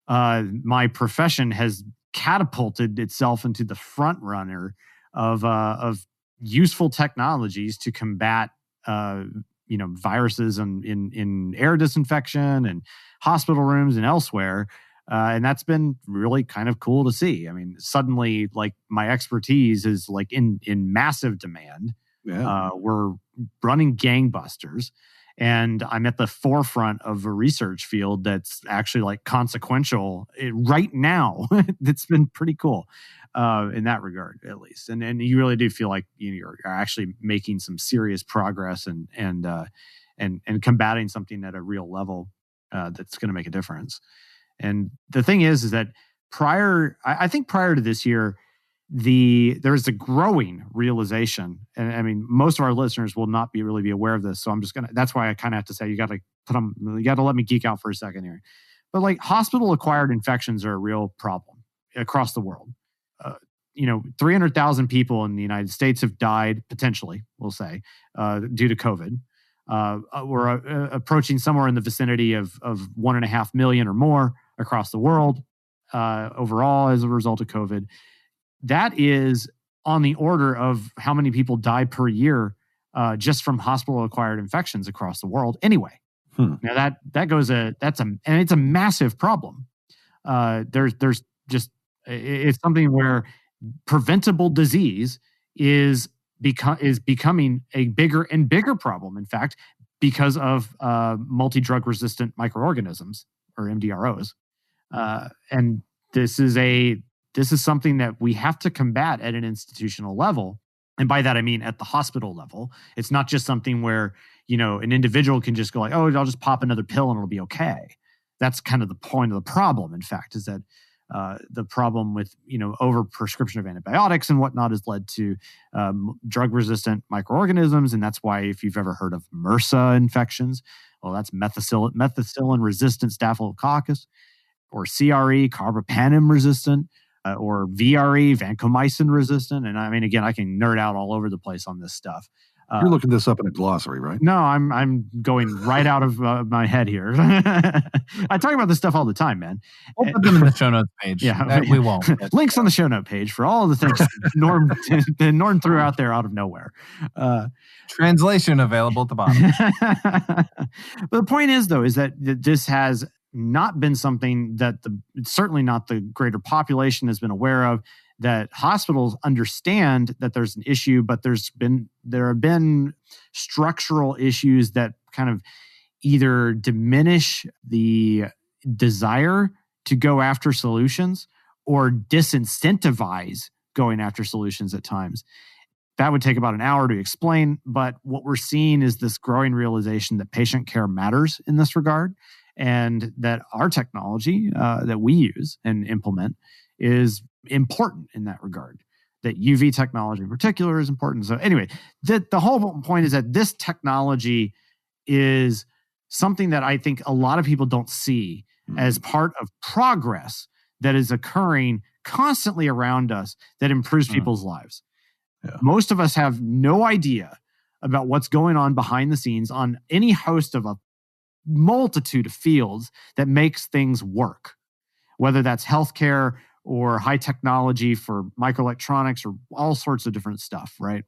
my profession has catapulted itself into the front runner of useful technologies to combat viruses in air disinfection and hospital rooms and elsewhere. And that's been really kind of cool to see. I mean, suddenly, like, my expertise is like in massive demand. Yeah. We're running gangbusters, and I'm at the forefront of a research field that's actually like consequential right now. It's been pretty cool in that regard, at least. And you really do feel like you're actually making some serious progress and combating something at a real level that's going to make a difference. And the thing is that I think prior to this year, there's a growing realization, and I mean, most of our listeners will not really be aware of this. So that's why I kind of have to say, you got to let me geek out for a second here. But like, hospital acquired infections are a real problem across the world. 300,000 people in the United States have died, potentially, we'll say, due to COVID. We're approaching somewhere in the vicinity of 1.5 million or more across the world overall as a result of COVID. That is on the order of how many people die per year just from hospital-acquired infections across the world. Anyway, now and it's a massive problem. It's something where preventable disease is becoming a bigger and bigger problem. In fact, because of multi-drug resistant microorganisms, or MDROs, and this is something that we have to combat at an institutional level. And by that, I mean at the hospital level. It's not just something where, an individual can just go like, oh, I'll just pop another pill and it'll be okay. That's kind of the point of the problem, in fact, is that the problem with, over prescription of antibiotics and whatnot has led to drug-resistant microorganisms. And that's why, if you've ever heard of MRSA infections, well, that's methicillin-resistant staphylococcus, or CRE, carbapenem-resistant, or VRE, vancomycin-resistant. And I mean, again, I can nerd out all over the place on this stuff. You're looking this up in a glossary, right? No, I'm going right out of my head here. I talk about this stuff all the time, man. We'll put them in the show notes page. Yeah, we won't. Links on the show note page for all of the things Norm threw out there out of nowhere. Translation available at the bottom. But the point is, though, is that this has not been something that certainly not the greater population has been aware of. That hospitals understand that there's an issue, but there have been structural issues that kind of either diminish the desire to go after solutions or disincentivize going after solutions at times. That would take about an hour to explain, but what we're seeing is this growing realization that patient care matters in this regard, and that our technology that we use and implement is important in that regard. That UV technology in particular is important. So anyway, the whole point is that this technology is something that I think a lot of people don't see as part of progress that is occurring constantly around us that improves people's lives. Yeah. Most of us have no idea about what's going on behind the scenes on any host of a multitude of fields that makes things work, whether that's healthcare or high technology for microelectronics or all sorts of different stuff, right?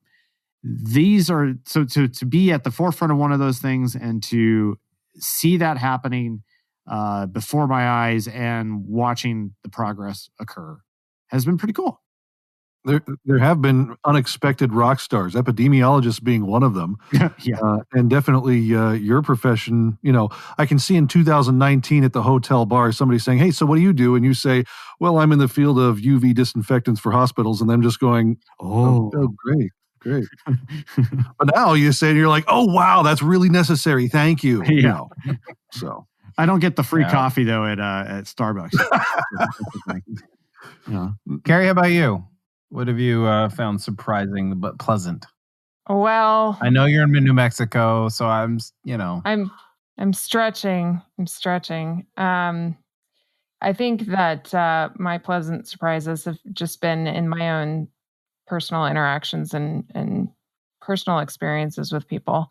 These are, so to be at the forefront of one of those things and to see that happening before my eyes and watching the progress occur has been pretty cool. There have been unexpected rock stars, epidemiologists being one of them. Yeah. And definitely your profession, I can see in 2019 at the hotel bar, somebody saying, hey, so what do you do? And you say, well, I'm in the field of UV disinfectants for hospitals. And them just going, oh great. But now you say, and you're like, oh, wow, that's really necessary. Thank you. Yeah. So I don't get the free coffee though at Starbucks. Kerry, how about you? What have you found surprising but pleasant? Well, I know you're in New Mexico, so I'm stretching. I think that my pleasant surprises have just been in my own personal interactions and personal experiences with people.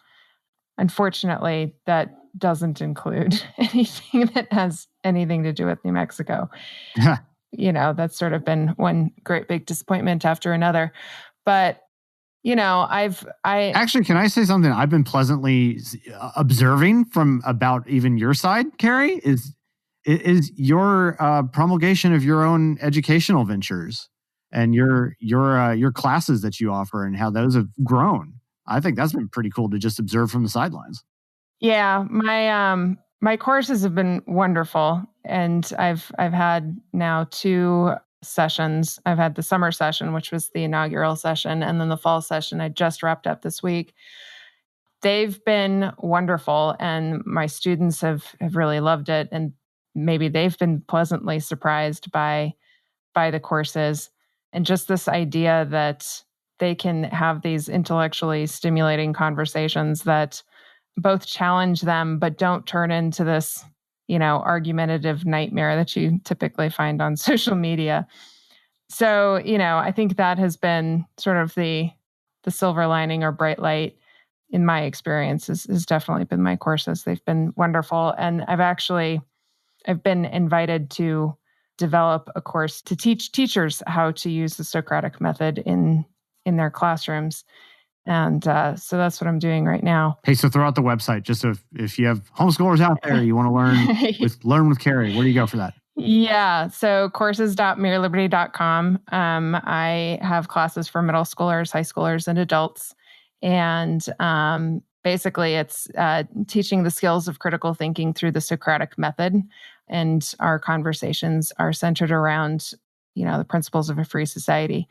unfortunately, that doesn't include anything that has anything to do with New Mexico. That's sort of been one great big disappointment after another. But, I actually, can I say something I've been pleasantly observing from about even your side, Kerry, is your promulgation of your own educational ventures and your classes that you offer and how those have grown. I think that's been pretty cool to just observe from the sidelines. Yeah, my courses have been wonderful, and I've had now 2 sessions. I've had the summer session, which was the inaugural session, and then the fall session I just wrapped up this week. They've been wonderful, and my students have really loved it, and maybe they've been pleasantly surprised by the courses, and just this idea that they can have these intellectually stimulating conversations that both challenge them, but don't turn into this, argumentative nightmare that you typically find on social media. So, I think that has been sort of the silver lining or bright light in my experience has definitely been my courses. They've been wonderful. And I've been invited to develop a course to teach teachers how to use the Socratic method in their classrooms. And so that's what I'm doing right now. Hey, so throw out the website, just if you have homeschoolers out there, you want to learn with Kerry, where do you go for that? Yeah, so courses.mereliberty.com. I have classes for middle schoolers, high schoolers, and adults. And basically it's teaching the skills of critical thinking through the Socratic method. And our conversations are centered around, the principles of a free society.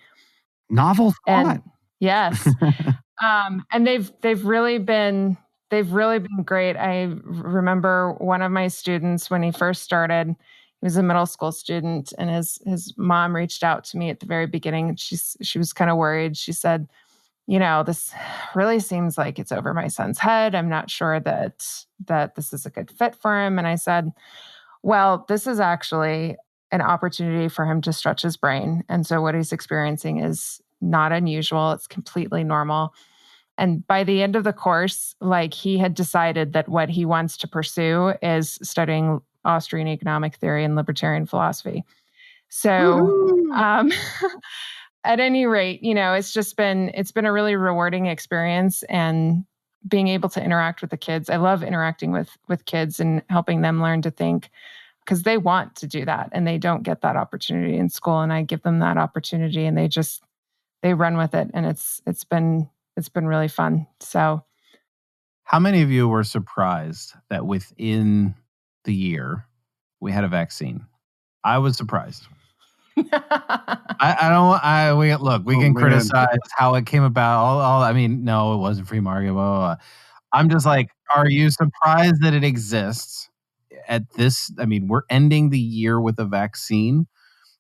Novel thought. And, yes. And they've really been great. I remember one of my students when he first started, he was a middle school student, and his mom reached out to me at the very beginning, and she was kind of worried. She said, this really seems like it's over my son's head. I'm not sure that this is a good fit for him. And I said, well, this is actually an opportunity for him to stretch his brain. And so what he's experiencing is not unusual. It's completely normal. And by the end of the course, he had decided that what he wants to pursue is studying Austrian economic theory and libertarian philosophy. So, at any rate, it's been a really rewarding experience, and being able to interact with the kids. I love interacting with kids and helping them learn to think, because they want to do that and they don't get that opportunity in school. And I give them that opportunity, and they run with it, and it's been really fun. So, how many of you were surprised that within the year we had a vaccine? I was surprised. We can criticize how it came about. No, it wasn't free market. Blah, blah, blah. I'm just like, are you surprised that it exists at this? We're ending the year with a vaccine,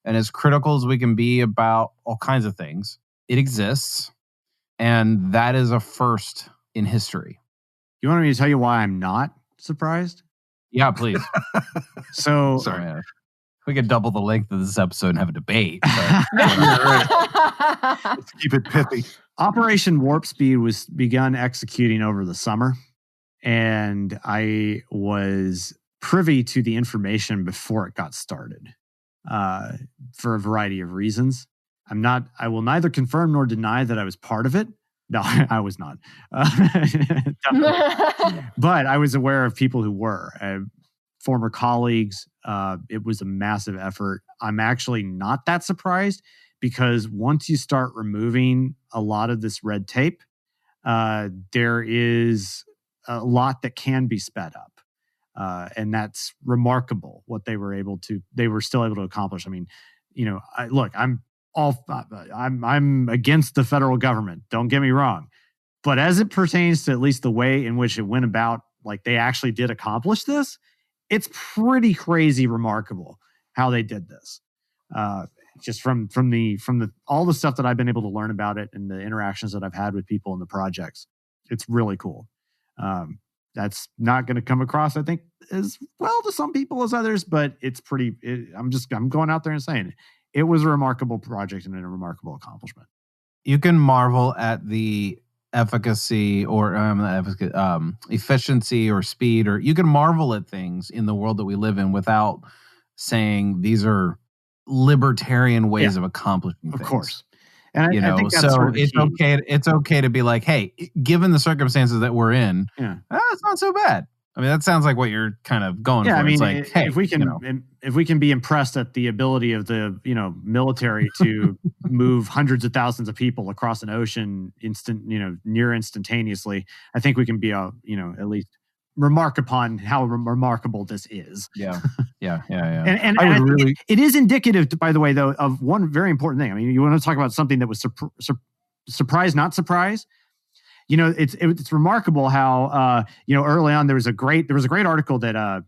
and as critical as we can be about all kinds of things, it exists, and that is a first in history. You want me to tell you why I'm not surprised? Yeah, please. So, sorry. We could double the length of this episode and have a debate. Let's keep it pithy. Operation Warp Speed was begun executing over the summer, and I was privy to the information before it got started for a variety of reasons. I will neither confirm nor deny that I was part of it. No, I was not. But I was aware of people who were. Former colleagues. It was a massive effort. I'm actually not that surprised, because once you start removing a lot of this red tape, there is a lot that can be sped up. And that's remarkable what they were still able to accomplish. I'm against the federal government. Don't get me wrong. But as it pertains to at least the way in which it went about, they actually did accomplish this, it's pretty crazy remarkable how they did this. Just from all the stuff that I've been able to learn about it and the interactions that I've had with people in the projects, it's really cool. That's not going to come across, I think, as well to some people as others, but I'm going out there and saying it was a remarkable project and a remarkable accomplishment. You can marvel at the efficacy or efficiency or speed, or you can marvel at things in the world that we live in without saying these are libertarian ways of accomplishing things. Of course. And I think that's so it's key. It's okay to be like, hey, given the circumstances that we're in, it's not so bad. I mean, that sounds like what you're kind of going for. I mean, it's like, hey, if we can be impressed at the ability of the military to move hundreds of thousands of people across an ocean near instantaneously, I think we can be at least remark upon how remarkable this is. Yeah. And it is indicative, by the way, though, of one very important thing. I mean, you want to talk about something that was surprise, not surprise. It's remarkable how early on there was a great article that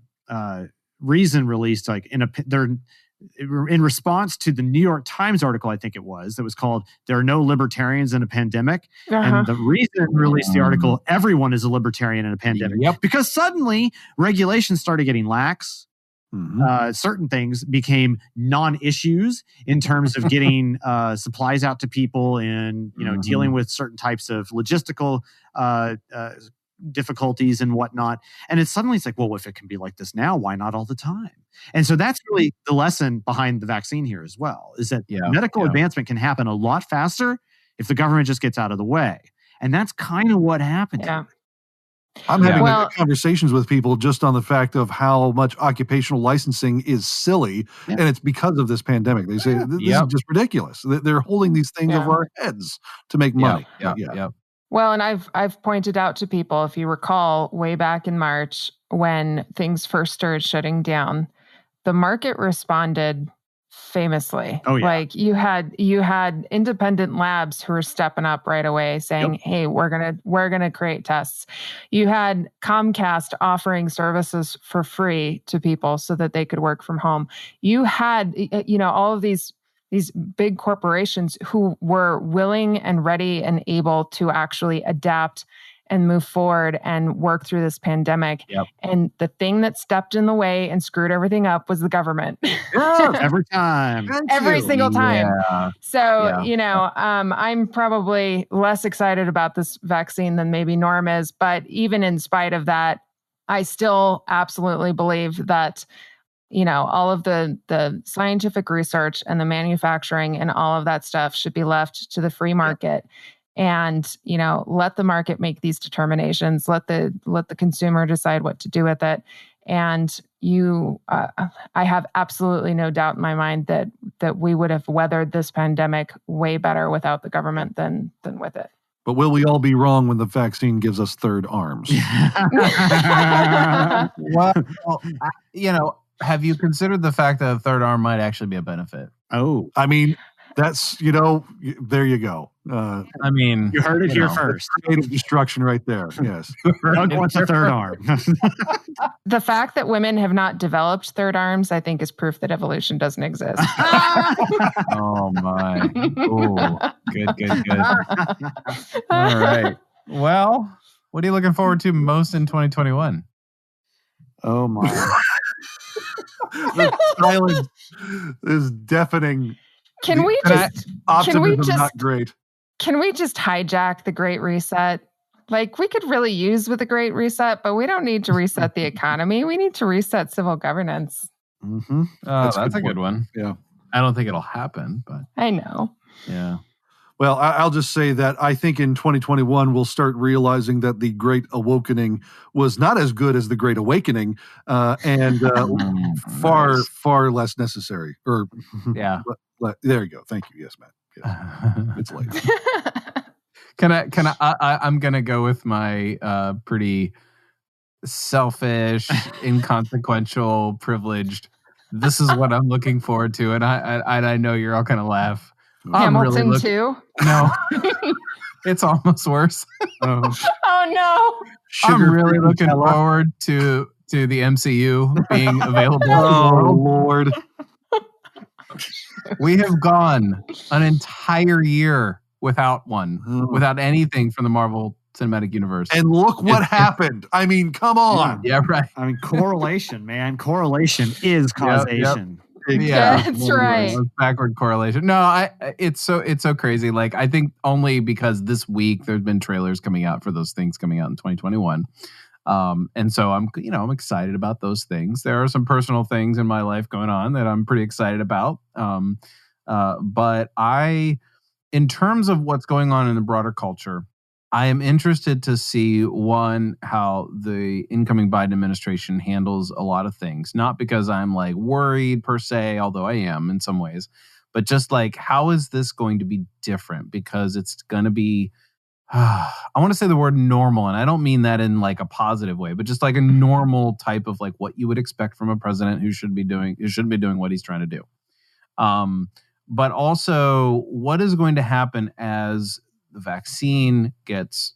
Reason released, like in response to the New York Times article, I think it was, that was called "There Are No Libertarians in a Pandemic," and the Reason released the article "Everyone is a Libertarian in a Pandemic," because suddenly regulations started getting lax. Certain things became non-issues in terms of getting supplies out to people and dealing with certain types of logistical difficulties and whatnot. And it's like, well, if it can be like this now, why not all the time? And so that's really the lesson behind the vaccine here as well, is that medical advancement can happen a lot faster if the government just gets out of the way. And that's kind of what happened. Yeah. I'm having conversations with people just on the fact of how much occupational licensing is silly, and it's because of this pandemic. They say this is just ridiculous. They're holding these things over our heads to make money. Well, and I've pointed out to people, if you recall, way back in March when things first started shutting down, the market responded famously. Oh, yeah. Like you had independent labs who were stepping up right away saying, hey, we're gonna create tests. You had Comcast offering services for free to people so that they could work from home. You had all of these big corporations who were willing and ready and able to actually adapt and move forward and work through this pandemic. And the thing that stepped in the way and screwed everything up was the government. Every time. Every single time. So, I'm probably less excited about this vaccine than maybe Norm is. But even in spite of that, I still absolutely believe that all of the scientific research and the manufacturing and all of that stuff should be left to the free market. And, let the market make these determinations. Let the consumer decide what to do with it. And I have absolutely no doubt in my mind that we would have weathered this pandemic way better without the government than with it. But will we all be wrong when the vaccine gives us third arms? Well, have you considered the fact that a third arm might actually be a benefit? Oh, I mean, that's, there you go. You heard it here first. Creative destruction right there. Yes. Doug wants a third arm. The fact that women have not developed third arms, I think, is proof that evolution doesn't exist. Oh, my. Oh, good. All right. Well, what are you looking forward to most in 2021? Oh, my. The silence is deafening. Can we just not great. Can we just hijack the Great Reset? Like, we could really use with the Great Reset, but we don't need to reset the economy. We need to reset civil governance. Mm-hmm. That's a good one. Yeah. I don't think it'll happen, but I know. Yeah. Well, I'll just say that I think in 2021, we'll start realizing that the Great Awakening was not as good as the Great Awakening and far less necessary. Or there you go. Thank you. Yes, Matt. Yes. It's late. I'm going to go with my pretty selfish, inconsequential, privileged. This is what I'm looking forward to. And I know you're all going to laugh. Hamilton too? No, it's almost worse. Oh no! I'm really looking forward to the MCU being available. Oh Lord! We have gone an entire year without anything from the Marvel Cinematic Universe. And look what happened. I mean, come on. Yeah, right. I mean, correlation, man. Correlation is causation. Yep. Yeah, That's right. Backward correlation. No, it's so crazy. Like, I think only because this week there's been trailers coming out for those things coming out in 2021. And so I'm excited about those things. There are some personal things in my life going on that I'm pretty excited about. But in terms of what's going on in the broader culture, I am interested to see, one, how the incoming Biden administration handles a lot of things. Not because I'm like worried per se, although I am in some ways, but just like, how is this going to be different? Because it's going to be, I want to say the word normal, and I don't mean that in like a positive way, but just like a normal type of like what you would expect from a president who should be doing what he's trying to do. But also, what is going to happen as the vaccine gets,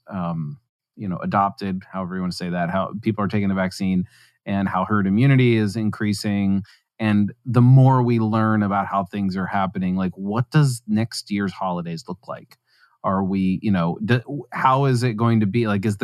adopted, however you want to say that, how people are taking the vaccine and how herd immunity is increasing. And the more we learn about how things are happening, like, what does next year's holidays look like? Are we, how is it going to be? Like, is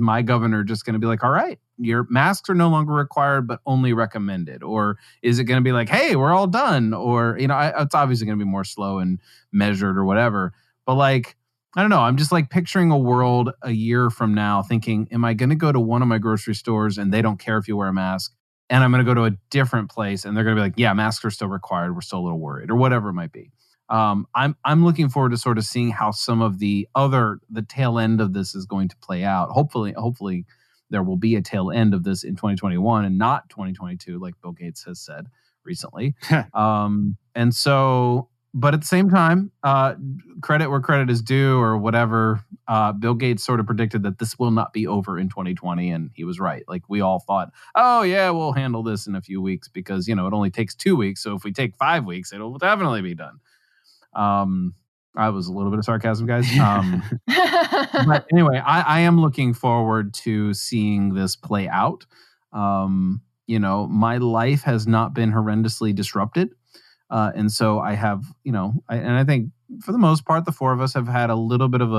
my governor just going to be like, all right, your masks are no longer required, but only recommended? Or is it going to be like, hey, we're all done? Or, it's obviously going to be more slow and measured or whatever. But like, I don't know. I'm just like picturing a world a year from now thinking, am I going to go to one of my grocery stores and they don't care if you wear a mask? And I'm going to go to a different place and they're going to be like, yeah, masks are still required. We're still a little worried, or whatever it might be. I'm looking forward to sort of seeing how some of the tail end of this is going to play out. Hopefully there will be a tail end of this in 2021 and not 2022, like Bill Gates has said recently. And so, but at the same time, credit where credit is due, or whatever. Bill Gates sort of predicted that this will not be over in 2020, and he was right. Like, we all thought, oh yeah, we'll handle this in a few weeks because it only takes 2 weeks. So if we take 5 weeks, it'll definitely be done. I was a little bit of sarcasm, guys. But anyway, I am looking forward to seeing this play out. My life has not been horrendously disrupted. And so I have, I think for the most part, the four of us have had a little bit of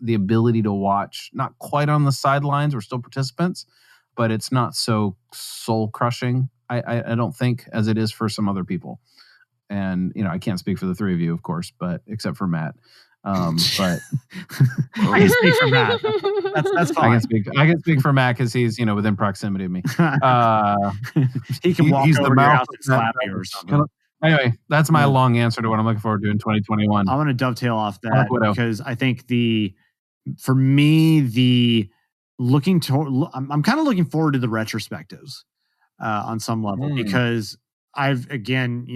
the ability to watch, not quite on the sidelines. We're still participants, but it's not so soul crushing. I don't think, as it is for some other people. And, I can't speak for the three of you, of course, but except for Matt. But I can speak for Matt. That's fine. I can speak for Matt because he's, within proximity of me. He can walk over to your house and slap you or something. Anyway, that's my long answer to what I'm looking forward to in 2021. I want to dovetail off that because I think for me, I'm kind of looking forward to the retrospectives on some level because I've again,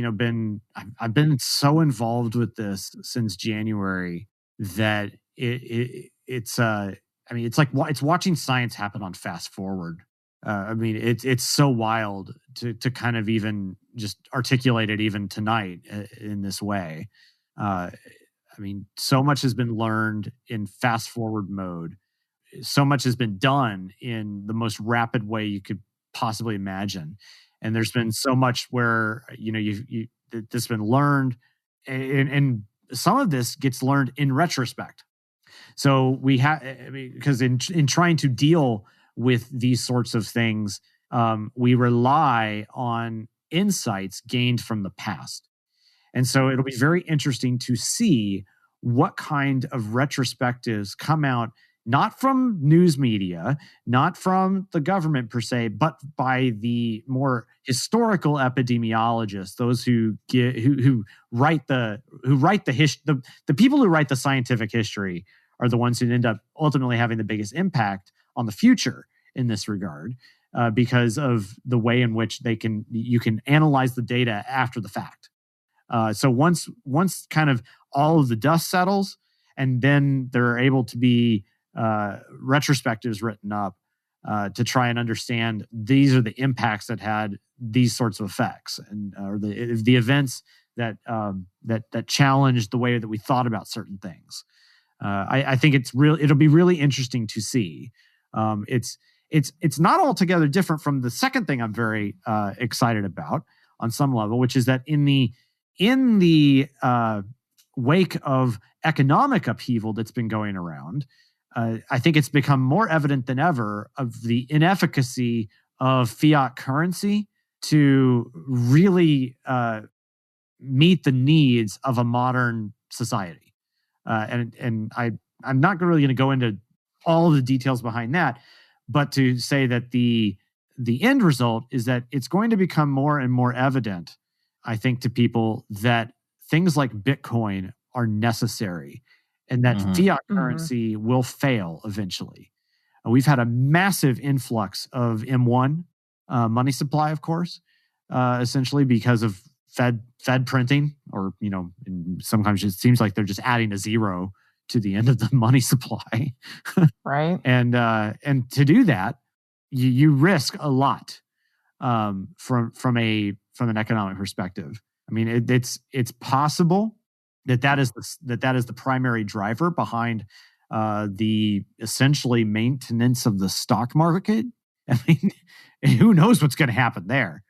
I've been so involved with this since January that it's like watching science happen on fast forward. It's so wild to kind of even just articulate it even tonight in this way. So much has been learned in fast forward mode. So much has been done in the most rapid way you could possibly imagine. And there's been so much where, this has been learned and some of this gets learned in retrospect. So we have, because in trying to deal with these sorts of things, we rely on insights gained from the past. And so it'll be very interesting to see what kind of retrospectives come out, not from news media, not from the government per se, but by the more historical epidemiologists, those who write the people who write the scientific history are the ones who end up ultimately having the biggest impact on the future in this regard, because of the way in which you can analyze the data after the fact. So once kind of all of the dust settles, and then they're able to be retrospectives written up to try and understand these are the impacts that had these sorts of effects, and or the events that challenged the way that we thought about certain things. I think it'll be really interesting to see. It's not altogether different from the second thing I'm very excited about on some level, which is that in the wake of economic upheaval that's been going around, I think it's become more evident than ever of the inefficacy of fiat currency to really meet the needs of a modern society. And I'm not really going to go into all of the details behind that, but to say that the end result is that it's going to become more and more evident, I think, to people that things like Bitcoin are necessary and that fiat currency will fail eventually. We've had a massive influx of M1 money supply, of course, essentially because of Fed printing, or, sometimes it seems like they're just adding a zero to the end of the money supply. Right. And to do that, you risk a lot from an economic perspective. I mean, it's possible that is the primary driver behind the essentially maintenance of the stock market. I mean, who knows what's going to happen there?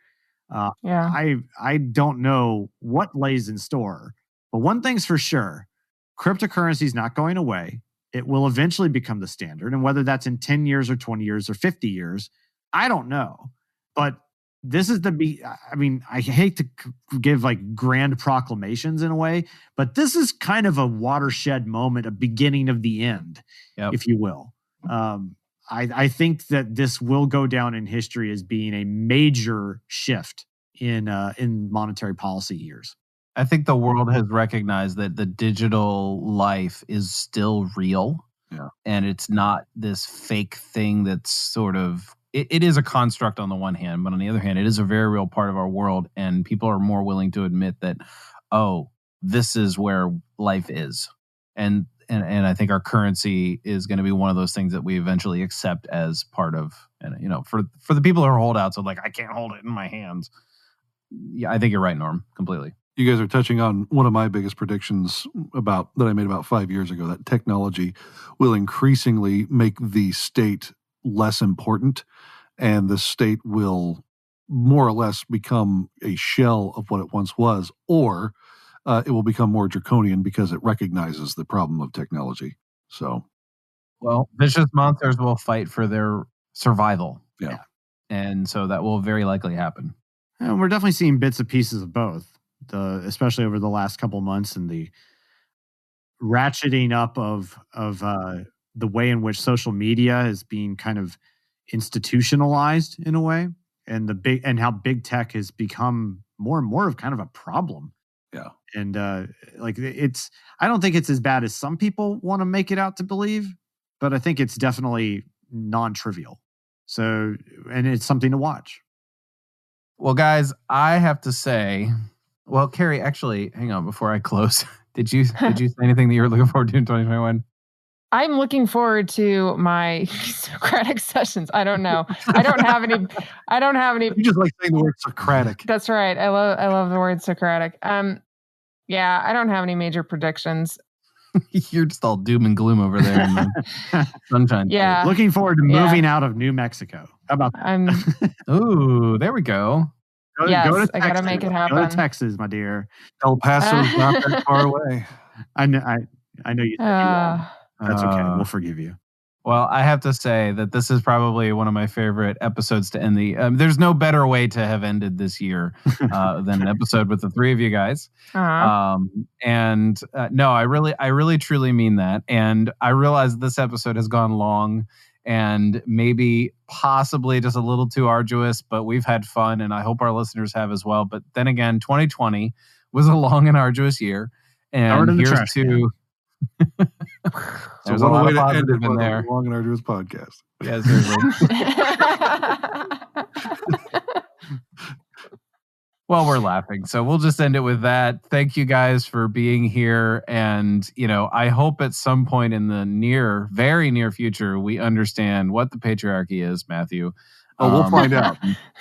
I don't know what lays in store, but one thing's for sure: cryptocurrency is not going away. It will eventually become the standard, and whether that's in 10 years or 20 years or 50 years, I don't know. But this is I hate to give like grand proclamations in a way, but this is kind of a watershed moment, a beginning of the end, if you will. I think that this will go down in history as being a major shift in monetary policy years. I think the world has recognized that the digital life is still real. Yeah. And it's not this fake thing that's sort of, it is a construct on the one hand, but on the other hand, it is a very real part of our world. And people are more willing to admit that, oh, this is where life is. And I think our currency is going to be one of those things that we eventually accept as part of, and for the people who are holdouts of like, I can't hold it in my hands. Yeah, I think you're right, Norm, completely. You guys are touching on one of my biggest predictions that I made about 5 years ago, that technology will increasingly make the state less important, and the state will more or less become a shell of what it once was, or it will become more draconian because it recognizes the problem of technology. So, well, vicious monsters will fight for their survival. Yeah. And so that will very likely happen. And we're definitely seeing bits and pieces of both, especially over the last couple of months, and the ratcheting up of the way in which social media is being kind of institutionalized in a way, and how big tech has become more and more of kind of a problem. Yeah. And I don't think it's as bad as some people want to make it out to believe, but I think it's definitely non-trivial. So, and it's something to watch. Well, guys, I have to say, well, Kerry, actually, hang on before I close. Did you say anything that you were looking forward to in 2021? I'm looking forward to my Socratic sessions. I don't know. I don't have any. You just like saying the word Socratic. That's right. I love the word Socratic. Yeah, I don't have any major predictions. You're just all doom and gloom over there in the sunshine. Yeah. Looking forward to moving out of New Mexico. How about that? Ooh, there we go. Go to I Texas. gotta make it happen. Go to Texas, my dear. El Paso's not that far away. I know you said you would. That's okay. We'll forgive you. Well, I have to say that this is probably one of my favorite episodes to end the. There's no better way to have ended this year than an episode with the three of you guys. Uh-huh. No, I really truly mean that. And I realize this episode has gone long and maybe possibly just a little too arduous, but we've had fun, and I hope our listeners have as well. But then again, 2020 was a long and arduous year, and here's to. There's a way to end it with a long and arduous podcast. Yeah, seriously. Well, we're laughing, so we'll just end it with that. Thank you guys for being here, and I hope at some point in the very near future, we understand what the patriarchy is, Matthew. Oh, we'll find out.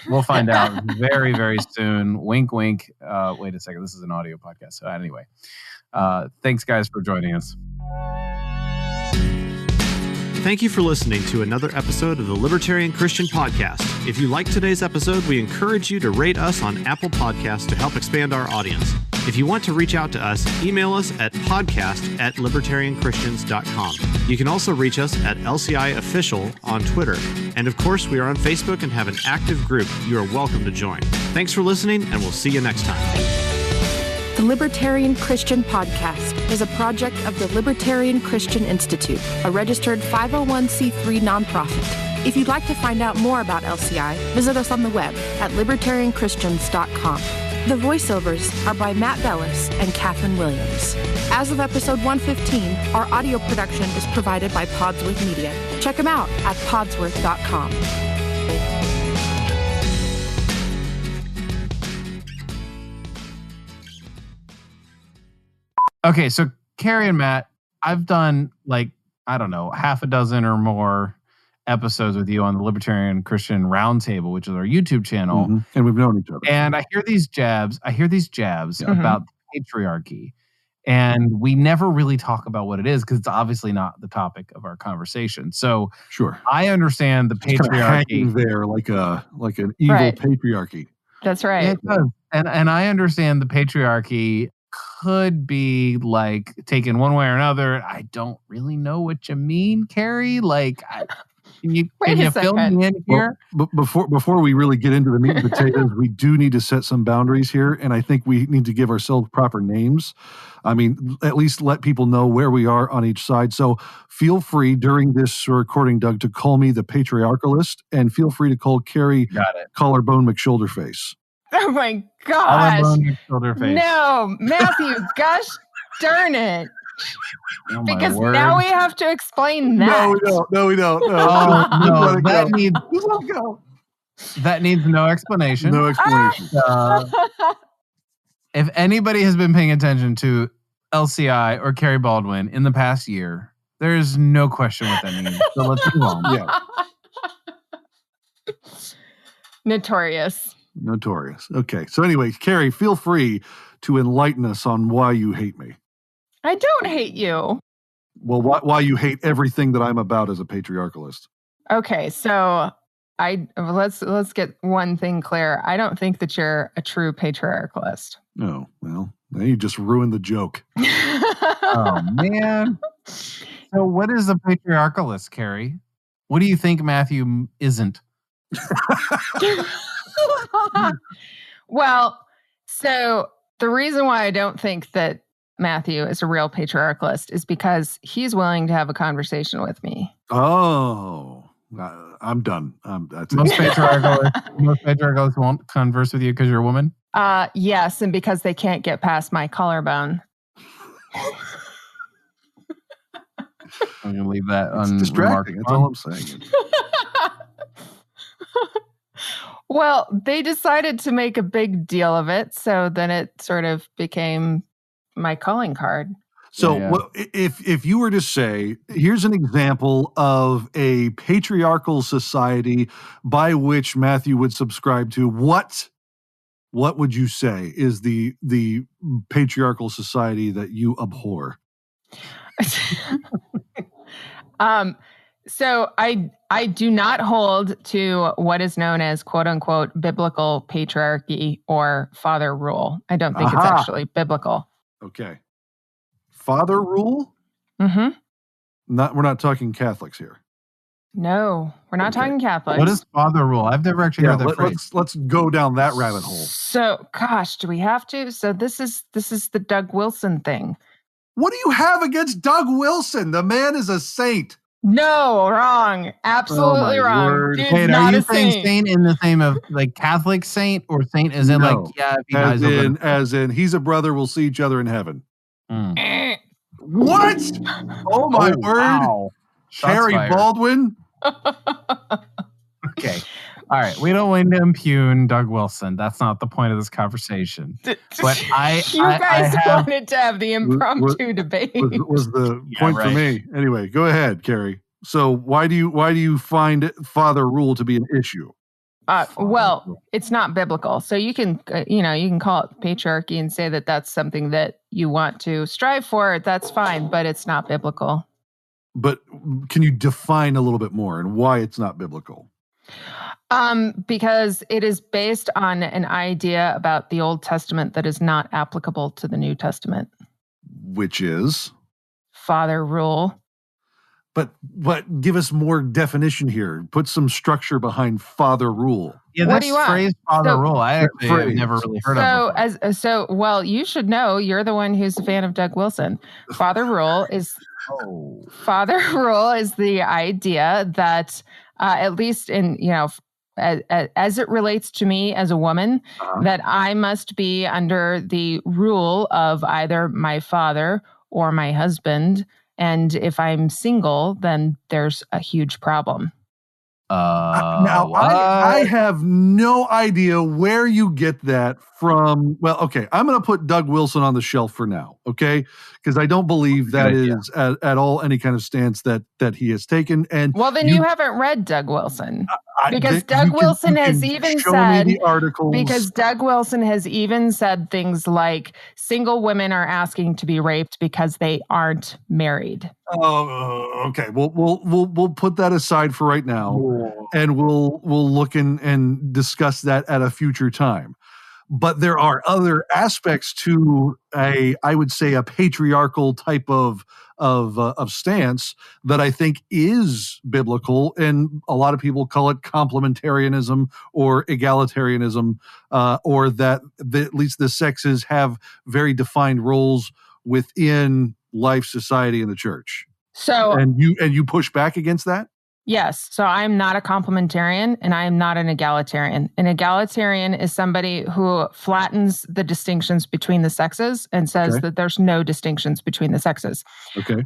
We'll find out very, very soon. Wink, wink. Wait a second. This is an audio podcast. So anyway, thanks, guys, for joining us. Thank you for listening to another episode of the Libertarian Christian Podcast. If you liked today's episode, we encourage you to rate us on Apple Podcasts to help expand our audience. If you want to reach out to us, email us at podcast@libertarianchristians.com. You can also reach us at LCI Official on Twitter. And of course, we are on Facebook and have an active group you are welcome to join. Thanks for listening, and we'll see you next time. The Libertarian Christian Podcast is a project of the Libertarian Christian Institute, a registered 501c3 nonprofit. If you'd like to find out more about LCI, visit us on the web at libertarianchristians.com. The voiceovers are by Matt Bellis and Catherine Williams. As of episode 115, our audio production is provided by Podsworth Media. Check them out at podsworth.com. Okay, so Kerry and Matt, I've done half a dozen or more episodes with you on the Libertarian Christian Roundtable, which is our YouTube channel. Mm-hmm. And we've known each other. And I hear these jabs about patriarchy. And we never really talk about what it is because it's obviously not the topic of our conversation. So sure, I understand the patriarchy there like an evil patriarchy. That's right. It does. And I understand the patriarchy could be like taken one way or another. I don't really know what you mean, Kerry. Can you fill me in here? Well, before we really get into the meat and potatoes, we do need to set some boundaries here, and I think we need to give ourselves proper names. I mean, at least let people know where we are on each side. So feel free during this recording, Doug, to call me the patriarchalist, and feel free to call Kerry Collarbone McShoulderface. Oh my gosh! McShoulderface. No, Matthew, gosh darn it! Oh, because now we have to explain that. No, we don't. No, that needs no explanation. No explanation. If anybody has been paying attention to LCI or Kerry Baldwin in the past year, there is no question what that means. So let's move on. Yeah. Notorious. Okay. So anyway, Kerry, feel free to enlighten us on why you hate me. I don't hate you. Well, why you hate everything that I'm about as a patriarchalist? Okay, so let's get one thing clear. I don't think that you're a true patriarchalist. Oh, well, now you just ruined the joke. Oh man. So what is a patriarchalist, Kerry? What do you think Matthew isn't? Well, so the reason why I don't think that Matthew is a real patriarchalist is because he's willing to have a conversation with me. Oh, I'm done. That's most patriarchalists won't converse with you because you're a woman? Yes, and because they can't get past my collarbone. I'm going to leave that unremarked. Distracting. That's all I'm saying. Well, they decided to make a big deal of it, so then it sort of became my calling card. So if you were to say, here's an example of a patriarchal society by which Matthew would subscribe to, what would you say is the patriarchal society that you abhor? So I do not hold to what is known as quote unquote biblical patriarchy or father rule. I don't think it's actually biblical. Okay. Father rule? Mm-hmm. We're not talking Catholics here. No, we're not talking Catholics. What is father rule? I've never actually heard that phrase. Let's go down that rabbit hole. So, gosh, do we have to? So this is the Doug Wilson thing. What do you have against Doug Wilson? The man is a saint. No, wrong. Absolutely wrong. Word. Dude's Hey, not are you a saying saint in the same of like Catholic saint or saint as in as in he's a brother, we'll see each other in heaven. Mm. What? Oh my word. Wow. Kerry Baldwin. Okay. All right. We don't want to impugn Doug Wilson. That's not the point of this conversation. But you guys wanted to have the impromptu debate. Was the point for me. Anyway, go ahead, Kerry. So why do you find father rule to be an issue? Well, it's not biblical. So you can call it patriarchy and say that that's something that you want to strive for. That's fine, but it's not biblical. But can you define a little bit more and why it's not biblical? Because it is based on an idea about the Old Testament that is not applicable to the New Testament. Which is? Father rule. But give us more definition here. Put some structure behind father rule. Yeah, What this do you want? phrase father So- rule, I actually have never really heard of before. Well, you should know. You're the one who's a fan of Doug Wilson. Father rule is the idea that, at least in as it relates to me as a woman, that I must be under the rule of either my father or my husband. And if I'm single, then there's a huge problem. Now, I have no idea where you get that from. Well, okay, I'm going to put Doug Wilson on the shelf for now, okay? Because I don't believe that is at all any kind of stance that he has taken. And well, then you haven't read Doug Wilson. Because Doug Wilson has even said the articles. Because Doug Wilson has even said things like single women are asking to be raped because they aren't married. Oh, okay. We'll put that aside for right now, and we'll look and discuss that at a future time. But there are other aspects to I would say a patriarchal type of stance that I think is biblical, and a lot of people call it complementarianism or egalitarianism, or that at least the sexes have very defined roles within life, society, and the church. So, and you push back against that? Yes. So I'm not a complementarian and I am not an egalitarian. An egalitarian is somebody who flattens the distinctions between the sexes and says that there's no distinctions between the sexes. Okay.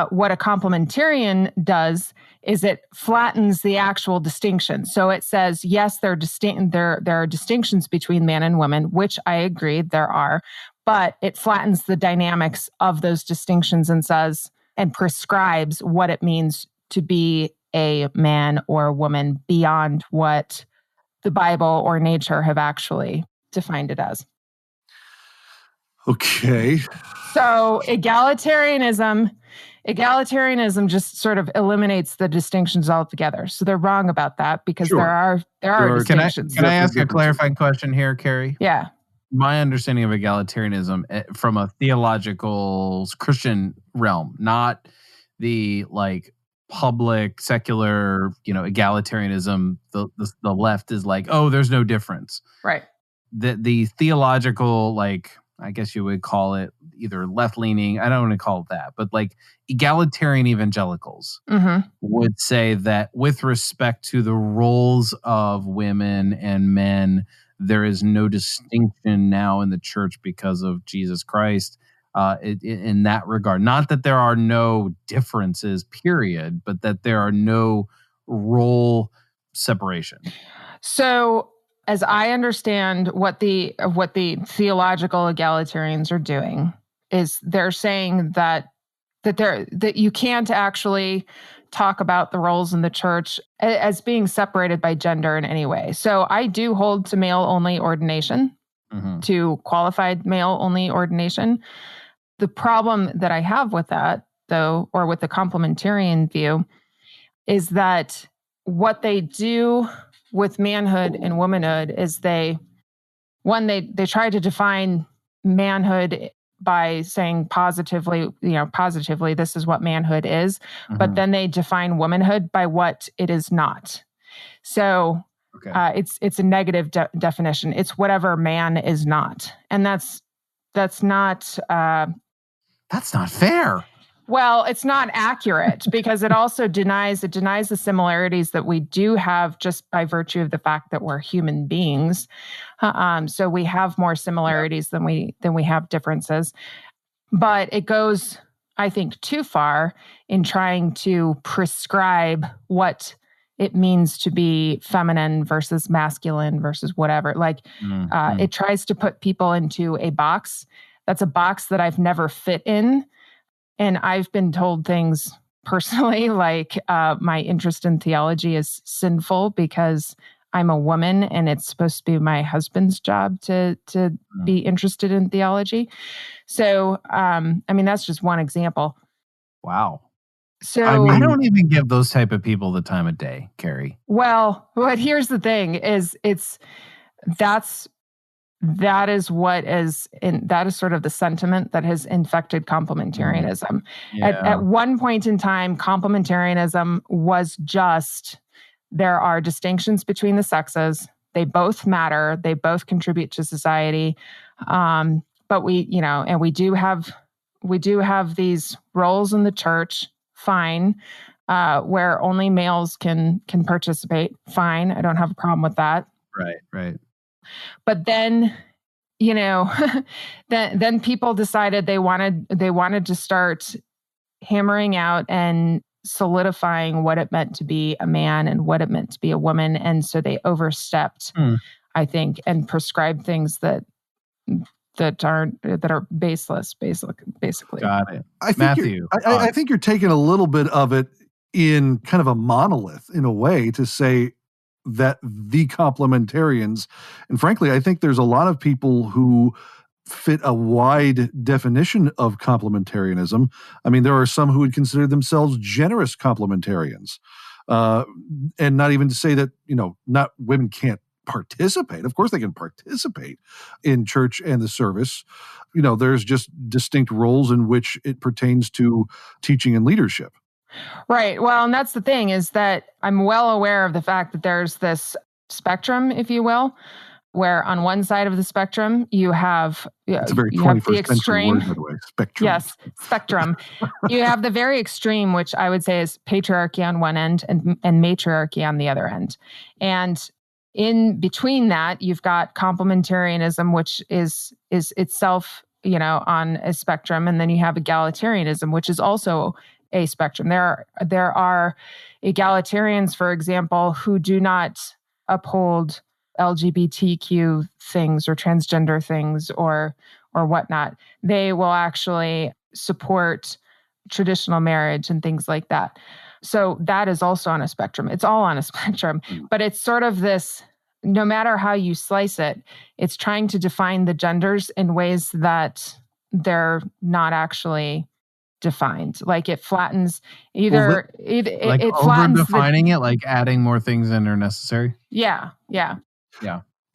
What a complementarian does is it flattens the actual distinction. So it says, yes, there are distinctions between man and woman, which I agree there are, but it flattens the dynamics of those distinctions and says, and prescribes what it means to be a man or a woman beyond what the Bible or nature have actually defined it as. Okay. So egalitarianism just sort of eliminates the distinctions altogether. So they're wrong about that because there are distinctions. Can I ask a clarifying question here, Kerry? Yeah. My understanding of egalitarianism from a theological Christian realm, not the public secular, egalitarianism. The left is like, oh, there's no difference. Right. The theological, I guess you would call it either left leaning. I don't want to call it that, but egalitarian evangelicals would say that with respect to the roles of women and men, there is no distinction now in the church because of Jesus Christ. In that regard, not that there are no differences, period, but that there are no role separation. So, as I understand what the theological egalitarians are doing is they're saying that you can't actually talk about the roles in the church as being separated by gender in any way. So, I do hold to male-only ordination, to qualified male-only ordination. The problem that I have with that, though, or with the complementarian view, is that what they do with manhood and womanhood is they try to define manhood by saying positively, this is what manhood is, but then they define womanhood by what it is not. So it's a negative definition. It's whatever man is not, and that's not. That's not fair. Well, it's not accurate because it also denies the similarities that we do have just by virtue of the fact that we're human beings. So we have more similarities than we have differences. But it goes, I think, too far in trying to prescribe what it means to be feminine versus masculine versus whatever. It tries to put people into a box. That's a box that I've never fit in. And I've been told things personally, my interest in theology is sinful because I'm a woman and it's supposed to be my husband's job to be interested in theology. So, that's just one example. Wow. So I don't even give those type of people the time of day, Kerry. Well, but here's the thing: that is sort of the sentiment that has infected complementarianism. Yeah. At one point in time, complementarianism was just there are distinctions between the sexes. They both matter. They both contribute to society. But we do have these roles in the church. Fine. Where only males can participate. Fine. I don't have a problem with that. Right. But then, then people decided they wanted to start hammering out and solidifying what it meant to be a man and what it meant to be a woman. And so they overstepped, I think, and prescribed things that are baseless, basically. Got it. Matthew, I think you're taking a little bit of it in kind of a monolith in a way to say that the complementarians, and frankly, I think there's a lot of people who fit a wide definition of complementarianism. I mean, there are some who would consider themselves generous complementarians, and not even to say that, not women can't participate. Of course they can participate in church and the service. There's just distinct roles in which it pertains to teaching and leadership. Right. Well, and that's the thing, is that I'm well aware of the fact that there's this spectrum, if you will, where on one side of the spectrum you have it's a very 21st century word, by the way. Spectrum. Yes, spectrum. You have the very extreme, which I would say is patriarchy on one end and matriarchy on the other end. And in between that, you've got complementarianism, which is itself, on a spectrum, and then you have egalitarianism, which is also a spectrum. There are egalitarians, for example, who do not uphold LGBTQ things or transgender things or whatnot. They will actually support traditional marriage and things like that. So that is also on a spectrum. It's all on a spectrum, but it's sort of this, no matter how you slice it, it's trying to define the genders in ways that they're not actually defined. Like it flattens it flattens over-defining it, like adding more things in are necessary. Yeah.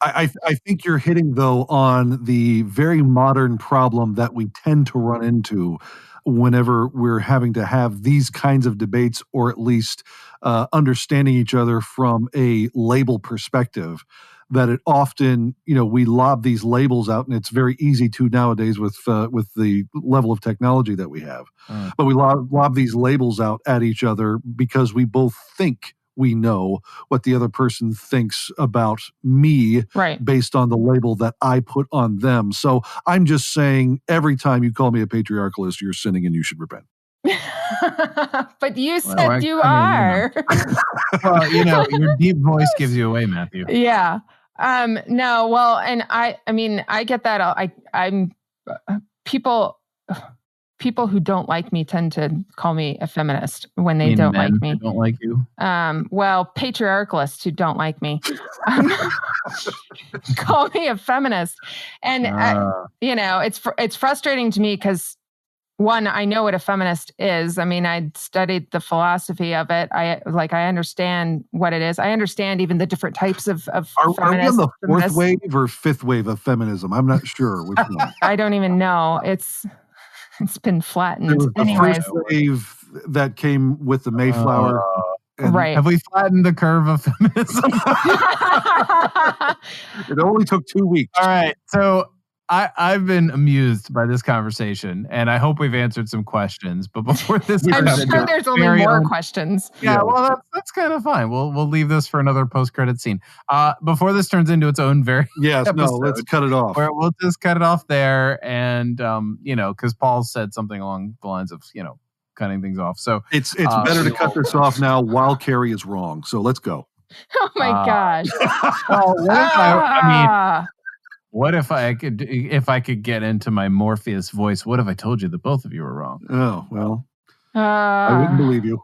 I think you're hitting, though, on the very modern problem that we tend to run into whenever we're having to have these kinds of debates, or at least understanding each other from a label perspective, that it often, we lob these labels out, and it's very easy to nowadays with the level of technology that we have. But we lob these labels out at each other because we both think we know what the other person thinks about me, right, based on the label that I put on them. So I'm just saying, every time you call me a patriarchalist, you're sinning and you should repent. But you said you are. Well, your deep voice gives you away, Matthew. Yeah. No, well, and I get that. I'm people who don't like me tend to call me a feminist when they don't like me. Don't like you. Well, patriarchalists who don't like me call me a feminist, and it's frustrating to me because, one, I know what a feminist is. I mean, I studied the philosophy of it. I understand what it is. I understand even the different types of Are we on the fourth wave or fifth wave of feminism? I'm not sure which one. I don't even know. It's been flattened. There was the Anyways. first wave that came with the Mayflower. Right. Have we flattened the curve of feminism? It only took 2 weeks. All right. So I've been amused by this conversation, and I hope we've answered some questions. But before this, I'm sure there's only more questions. Yeah, well, that's kind of fine. We'll leave this for another post-credit scene. Before this turns into its own episode, let's cut it off. We'll just cut it off there, and because Paul said something along the lines of cutting things off. So it's better to cut this off now while Kerry is wrong. So let's go. Oh my gosh! Well, what if I could get into my Morpheus voice? What if I told you that both of you were wrong? Oh, well, I wouldn't believe you.